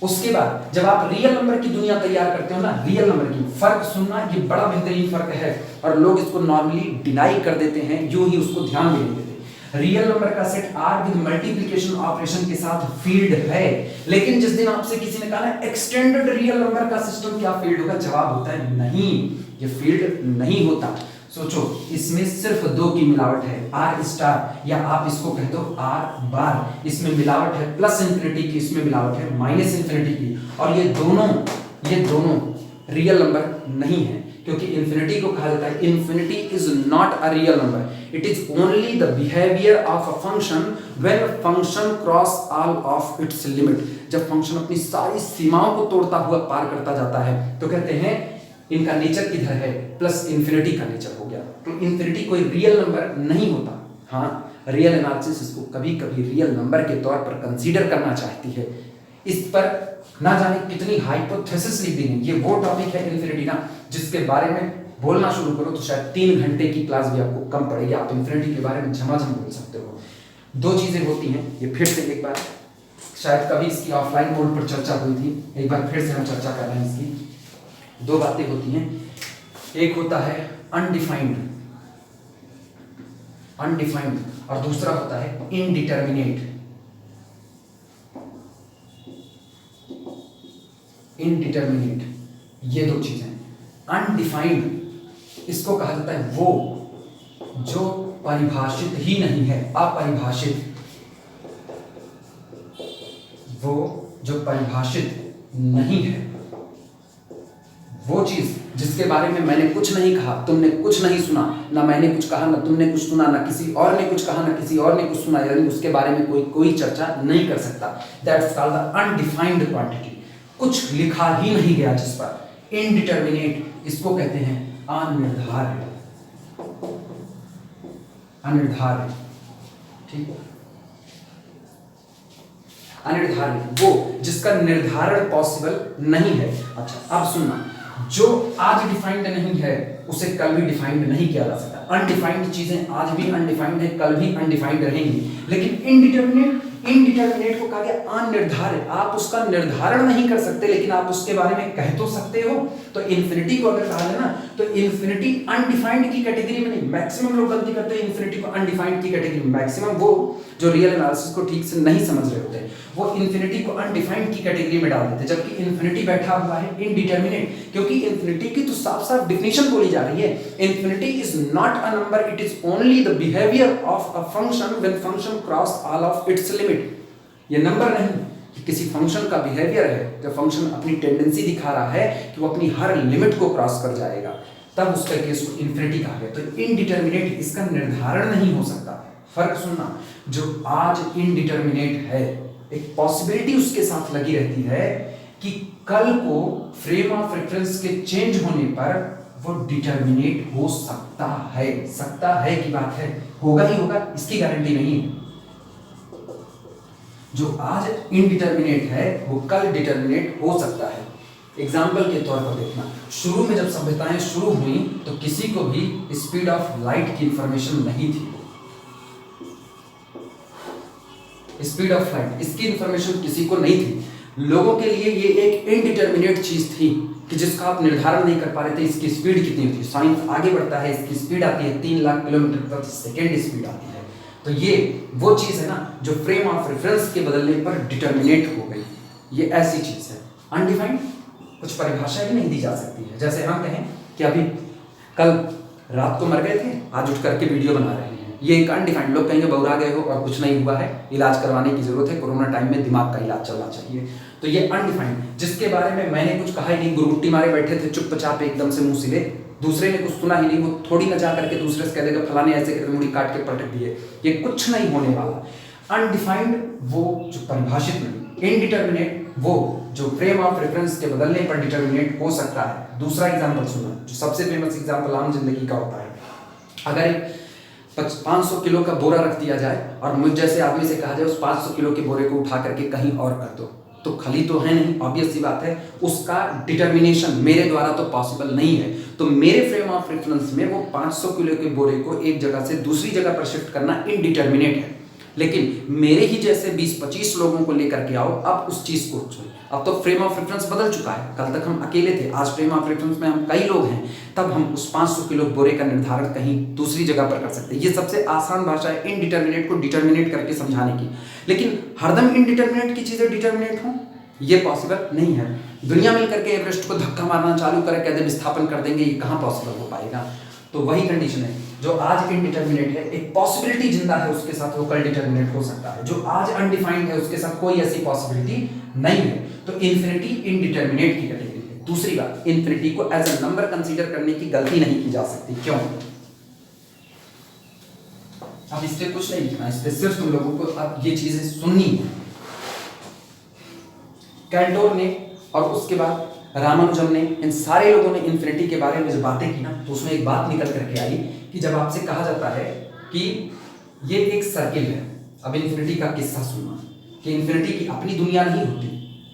उसके बाद जब आप रियल नंबर की दुनिया तैयार करते हो ना, रियल नंबर की फर्क सुनना, ये बड़ा बेहतरीन फर्क है और लोग इसको नॉर्मली डिनाई कर देते हैं, यूं ही उसको ध्यान भी नहीं देते। रियल नंबर का set R with multiplication operation के साथ फील्ड है। लेकिन जिस दिन आपसे किसी ने कहा ना एक्सटेंडेड रियल नंबर का सिस्टम क्या फील्ड होगा, जवाब होता है नहीं, ये फील्ड नहीं होता। सोचो, इसमें सिर्फ दो की मिलावट है, आर स्टार या आप इसको कह दो आर बार। इसमें मिलावट है प्लस इन्फिनिटी की, इसमें मिलावट है माइनस इन्फिनिटी की। और ये दोनों रियल नंबर नहीं है, क्योंकि इन्फिनिटी को कहा जाता है infinity is not a real number, it is only the behaviour of a function when function cross all of its limit. जब फंक्शन अपनी सारी सीमाओं को तोड़ता हुआ पार करता जाता है, तो कहते हैं इनका नेचर किधर है, प्लस इन्फिनिटी का नेचर हो गया। तो इन्फिनिटी कोई रियल नंबर नहीं होता। हाँ, रियल एनालिसिस इसको कभी कभी रियल नंबर के तौर पर कंसीडर करना चाहती है। इस पर ना जाने कितनी हाइपोथेसिस लिख दी गई। ये वो टॉपिक है इन्फिनिटी ना, जिसके बारे में बोलना शुरू करो तो शायद 3 घंटे की क्लास भी आपको कम पड़ेगी। आप इन्फिनिटी के बारे में झमाझम बोल सकते हो। दो चीजें होती हैं, ये फिर से एक बार, शायद कभी इसकी ऑफलाइन मोड पर चर्चा हुई थी, एक बार फिर से हम चर्चा कर रहे हैं इसकी। दो बातें होती हैं, एक होता है अनडिफाइंड और दूसरा होता है इनडिटर्मिनेट। ये दो चीजें। अनडिफाइंड इसको कहा जाता है वो जो परिभाषित ही नहीं है, अपरिभाषित। वो जो परिभाषित नहीं है, वो चीज जिसके बारे में मैंने कुछ नहीं कहा, तुमने कुछ नहीं सुना, ना मैंने कुछ कहा, ना तुमने कुछ सुना, ना किसी और ने कुछ कहा, ना किसी और ने कुछ सुना, यानी उसके बारे में कोई चर्चा नहीं कर सकता। That's called the undefined quantity. कुछ लिखा ही नहीं गया जिस पर। इनडिटर्मिनेट इसको कहते हैं अनिर्धार्य। ठीक, अनिर्धारित, वो जिसका निर्धारण पॉसिबल नहीं है। अच्छा, अब सुनना, जो आज डिफाइंड नहीं है उसे कल भी डिफाइंड नहीं किया जा सकता। अनडिफाइंड चीजें आज भी अनडिफाइंड है, कल भी अनडिफाइंड रहेंगी। लेकिन इनडिटर्मिनेट को कहा गया अनिर्धारित। आप उसका निर्धारण नहीं कर सकते, लेकिन आप उसके बारे में कह तो सकते हो। तो इन्फिनिटी को अगर कहा जाए ना, तो इन्फिनिटी अनडिफाइंड की कैटेगरी में नहीं। मैक्सिमम लोग गलती करते हैं इन्फिनिटी को अनडिफाइंड की कैटेगरी में। मैक्सिमम वो जो रियल एनालिसिस को ठीक से नहीं समझ रहे होते, वो इन्फिनिटी को अनडिफाइंड की कैटेगरी में डाल देते, जबकि इन्फिनिटी बैठा हुआ है इनडिटर्मिनेट। क्योंकि इन्फिनिटी की तो साफ साफ डिफिनेशन बोली जा रही है, infinity is not a number, it is only the behaviour of a function when function cross all of its limit. ये नंबर नहीं, कि किसी फंक्शन का बिहेवियर है, जब फंक्शन अपनी टेंडेंसी दिखा रहा है कि वो अपनी हर लिमिट को क्रॉस कर जाएगा। तब उसका केस को इन्फिनिटी कहा गया। तो इनडिटर्मिनेट इसका निर्धारण नहीं हो सकता। फर्क सुनना, जो आज इनडिटर्मिनेट है, एक पॉसिबिलिटी उसके साथ लगी रहती है कि कल को फ्रेम ऑफ रेफरेंस के चेंज होने पर वो डिटर्मिनेट हो सकता है। सकता है की बात है, होगा ही होगा, इसकी गारंटी नहीं है। जो आज इनडिटर्मिनेट है वो कल डिटर्मिनेट हो सकता है। एग्जाम्पल के तौर पर देखना, शुरू में जब सभ्यताएं शुरू हुई तो किसी को भी स्पीड ऑफ लाइट की इंफॉर्मेशन नहीं थी। स्पीड ऑफ लाइट, इसकी इंफॉर्मेशन किसी को नहीं थी। लोगों के लिए ये एक इनडिटर्मिनेट चीज थी कि जिसका आप निर्धारण नहीं कर पा रहे थे इसकी स्पीड कितनी होती है। साइंस आगे बढ़ता है, इसकी स्पीड आती है 3 लाख किलोमीटर प्रति सेकेंड स्पीड आती है। तो ये वो चीज है ना जो फ्रेम ऑफ रेफरेंस के बदलने पर डिटर्मिनेट हो गई। ये ऐसी चीज है अनडिफाइंड, कुछ परिभाषा भी नहीं दी जा सकती है। जैसे हम कहें कि अभी कल रात को मर गए थे, आज उठ करके वीडियो बना रहे हैं, ये एक अनडिफाइंड। लोग कहेंगे बहुरा गए हो और कुछ नहीं हुआ है, इलाज करवाने की जरूरत है, कोरोना टाइम में दिमाग का इलाज चलना चाहिए। तो ये अनडिफाइंड, जिसके बारे में मैंने कुछ कहा ही नहीं, गुरुमुट्ठी मारे बैठे थे चुपचाप एकदम से मुंह सिले, दूसरे ने कुछ सुना ही नहीं, वो थोड़ी न जा करके दूसरे से कह देगा फलाने ऐसे करके मुड़ी काट के पटक दिए, ये कुछ नहीं होने वाला। अनडिफाइंड वो जो परिभाषित नहीं, इनडिटर्मिनेट वो जो फ्रेम ऑफ रेफरेंस के बदलने पर डिटर्मिनेट हो सकता है। दूसरा एग्जांपल सुना, जो सबसे फेमस एग्जांपल आम जिंदगी का होता है। अगर 500 किलो का बोरा रख दिया जाए और मुझ जैसे आदमी से कहा जाए उस 500 किलो के बोरे को उठा करके कहीं और कर दो, तो खली तो है नहीं, ऑब्वियस सी बात है, उसका डिटर्मिनेशन मेरे द्वारा तो पॉसिबल नहीं है। तो मेरे फ्रेम ऑफ रेफरेंस में वो 500 किलो के बोरे को एक जगह से दूसरी जगह पर शिफ्ट करना इनडिटर्मिनेट है। लेकिन मेरे ही जैसे 20-25 लोगों को लेकर के आओ, अब उस चीज को अब तो फ्रेम ऑफ रेफरेंस बदल चुका है। कल तक हम अकेले थे, आज फ्रेम ऑफ रेफरेंस में हम कई लोग हैं, तब हम उस 500 किलो बोरे का निर्धारण कहीं दूसरी जगह पर कर सकते हैं। ये सबसे आसान भाषा है इनडिटर्मिनेट को डिटर्मिनेट करके समझाने की। लेकिन हरदम इनडिटर्मिनेट की चीजें डिटर्मिनेट हो, ये पॉसिबल नहीं है। दुनिया मिलकर के एवरेस्ट को धक्का मारना चालू करे, कहते विस्थापन कर देंगे, ये कहाँ पॉसिबल हो पाएगा। तो वही कंडीशन है, जो आज इनडिटर्मिनेट है, एक पॉसिबिलिटी जिंदा है उसके साथ वो कल डिटर्मिनेट हो सकता है। जो आज अनडिफाइंड है उसके साथ कोई ऐसी पॉसिबिलिटी नहीं है। तो इन्फिनिटी इनडिटर्मिनेट की कैटेगरी है। दूसरी बात, इन्फिनिटी को एज अ नंबर कंसीडर करने की गलती नहीं की जा सकती। क्यों? अब इस पे कुछ नहीं लिखना, इस पे सिर्फ तुम लोगों को अब ये चीजें सुननी है। कैंटोर ने और उसके बाद रामानुजम ने, इन सारे लोगों ने इन्फिनिटी के बारे में जो बातें की ना, तो उसमें एक बात निकल करके आई कि जब आपसे कहा जाता है कि ये एक सर्किल है, अब इन्फिनिटी का किस्सा सुनना कि इन्फिनिटी की अपनी दुनिया नहीं होती,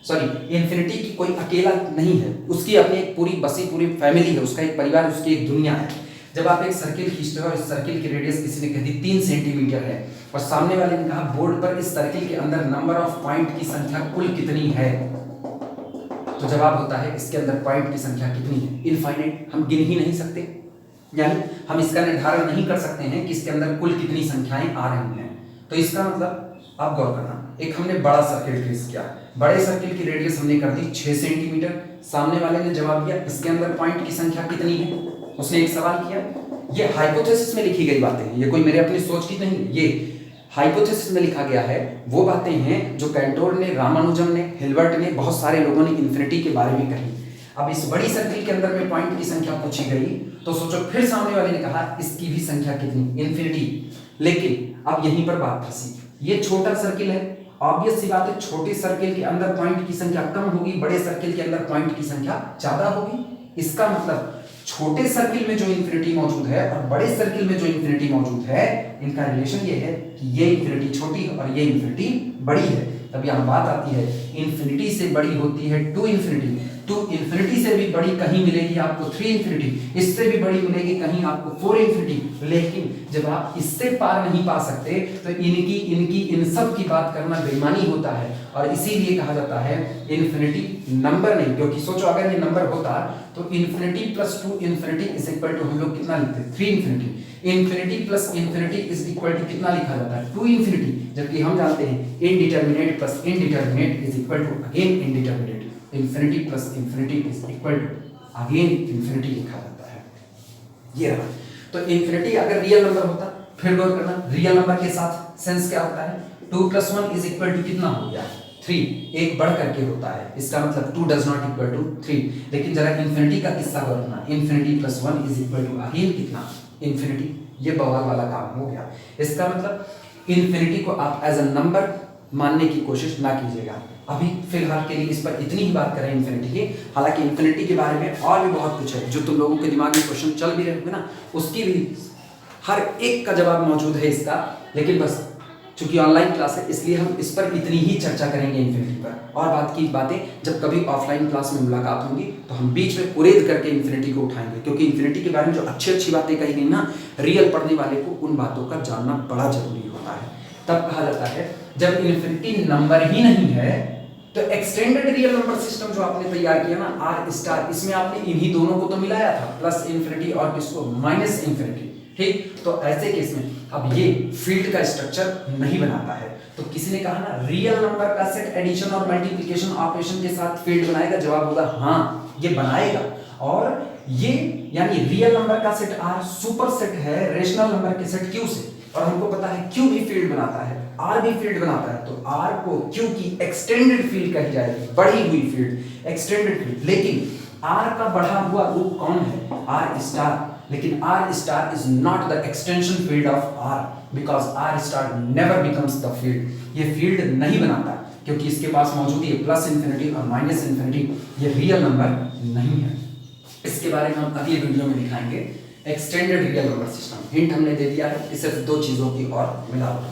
सॉरी, इन्फिनिटी की कोई अकेला नहीं है, उसकी अपनी एक पूरी बसी पूरी फैमिली है, उसका एक परिवार, उसकी एक दुनिया है। जब आप एक सर्किल खींचते हो और इस सर्किल की रेडियस किसी ने कह दी 3 सेंटीमीटर है और सामने वाले ने कहा बोर्ड पर इस सर्किल के अंदर नंबर ऑफ पॉइंट की संख्या कुल कितनी है, तो जवाब होता है इसके अंदर पॉइंट की संख्या कितनी है, इनफाइनाइट। हम गिन ही नहीं सकते, यानी हम इसका निर्धारण नहीं कर सकते हैं कि इसके अंदर कुल कितनी संख्याएं आ रही हैं। तो इसका मतलब आप गौर करना, एक हमने बड़ा सर्किल ट्रेस किया, बड़े सर्किल की रेडियस हमने कर दी 6 सेंटीमीटर, सामने वाले ने जवाब दिया इसके अंदर पॉइंट की संख्या कितनी है, उसने एक सवाल किया। ये हाइपोथेसिस में लिखी गई बातें हैं, ये कोई मेरे अपनी सोच की नहीं, ये हाइपोथेसिस में लिखा गया है। वो बातें हैं जो कैंटोर ने, रामानुजम ने, हिल्बर्ट ने, बहुत सारे लोगों ने इन्फिनिटी के बारे में कही। अब इस बड़ी सर्किल के अंदर में पॉइंट की संख्या पूछी गई, तो सोचो फिर सामने वाले ने कहा इसकी भी संख्या कितनी, इन्फिनिटी। लेकिन अब यहीं पर बात फंसी, ये छोटा सर्किल है, ऑब्वियस सी बात है छोटे सर्किल के अंदर पॉइंट की संख्या कम होगी, बड़े सर्किल के अंदर पॉइंट की संख्या ज्यादा होगी। इसका मतलब छोटे सर्किल में जो इन्फिनिटी मौजूद है और बड़े सर्किल में जो इन्फिनिटी मौजूद है, इनका रिलेशन ये है कि ये इन्फिनिटी छोटी है और ये इन्फिनिटी बड़ी है। तब यहाँ बात आती है इन्फिनिटी से बड़ी होती है टू इन्फिनिटी, टू इन्फिनिटी से भी बड़ी कहीं मिलेगी आपको 3 इन्फिनिटी, इससे भी बड़ी मिलेगी कहीं आपको 4 इन्फिनिटी। लेकिन जब आप इससे पार नहीं पा सकते तो इनकी इन सब की बात करना बेईमानी होता है, और इसीलिए कहा जाता है इन्फिनिटी नंबर नहीं। क्योंकि सोचो अगर ये नंबर होता तो infinity plus 2 infinity is equal to हम लोग कितना लिखते हैं 3 infinity. Infinity plus infinity is equal to कितना लिखा जाता है 2 इन्फिनिटी, जबकि हम जानते हैं indeterminate plus indeterminate is equal to again indeterminate. Infinity plus infinity is equal to again infinity लिखा जाता है। ये रहा। तो इन्फिनिटी अगर रियल नंबर होता, फिर गौर करना रियल नंबर के साथ सेंस क्या होता है, 2 + 1 इज इक्वल टू कितना हो गया 3, एक बढ़ करके होता है, इसका मतलब 2 डज नॉट इक्वल टू 3। लेकिन जरा इन्फिनिटी का किस्सा को रखना, infinity plus 1 is equal to again कितना, इन्फिनिटी। ये बवाल वाला काम हो गया। इसका मतलब इन्फिनिटी को आप एज अ नंबर मानने की कोशिश ना कीजिएगा। अभी फिलहाल के लिए इस पर इतनी ही बात करें इन्फिनिटी की। हालांकि इन्फिनिटी के बारे में और भी बहुत कुछ है जो तुम लोगों के दिमाग में क्वेश्चन चल भी रहे होंगे ना, उसकी भी हर एक का जवाब मौजूद है इसका। लेकिन बस चूंकि ऑनलाइन क्लास है इसलिए हम इस पर इतनी ही चर्चा करेंगे इन्फिनिटी पर, और बात की बातें जब कभी ऑफलाइन क्लास में मुलाकात होंगी तो हम बीच में कुरेद करके इन्फिनिटी को उठाएंगे, क्योंकि इन्फिनिटी के बारे में जो अच्छी अच्छी बातें कही गई ना, रियल पढ़ने वाले को उन बातों का जानना बड़ा जरूरी होता है। तब कहा जाता है जब इन्फिनिटी नंबर ही नहीं है तो एक्सटेंडेड रियल नंबर सिस्टम जो आपने तैयार किया ना आर स्टार, इसमें आपने इन्हीं दोनों को तो मिलाया था, प्लस इन्फिनिटी और किसको, माइनस इन्फिनिटी। ठीक, तो ऐसे केस में अब ये फील्ड का स्ट्रक्चर नहीं बनाता है। तो किसी ने कहा ना रियल नंबर का सेट एडिशन और मल्टीप्लिकेशन ऑपरेशन के साथ फील्ड बनाएगा, जवाब होगा हाँ ये बनाएगा। और ये यानी रियल नंबर का सेट आर सुपर सेट है रेशनल नंबर के सेट क्यू से, और हमको पता है क्यू भी फील्ड बनाता है, आर भी फील्ड बनाता है, तो आर को क्यू की एक्सटेंडेड फील्ड कही जाएगी, बढ़ी हुई फील्ड, एक्सटेंडेड फील्ड। लेकिन आर का बढ़ा हुआ रूप कौन है, आर स्टार। लेकिन R star is not the extension field of R, because R star never becomes the field. ये फील्ड नहीं बनाता क्योंकि इसके पास मौजूद है प्लस इन्फिनिटी और माइनस इन्फिनिटी, ये रियल नंबर नहीं है। इसके बारे में हम अगली वीडियो में दिखाएंगे extended real number system. Hint हमने दे दिया है कि सिर्फ 2 चीजों की और मिलावट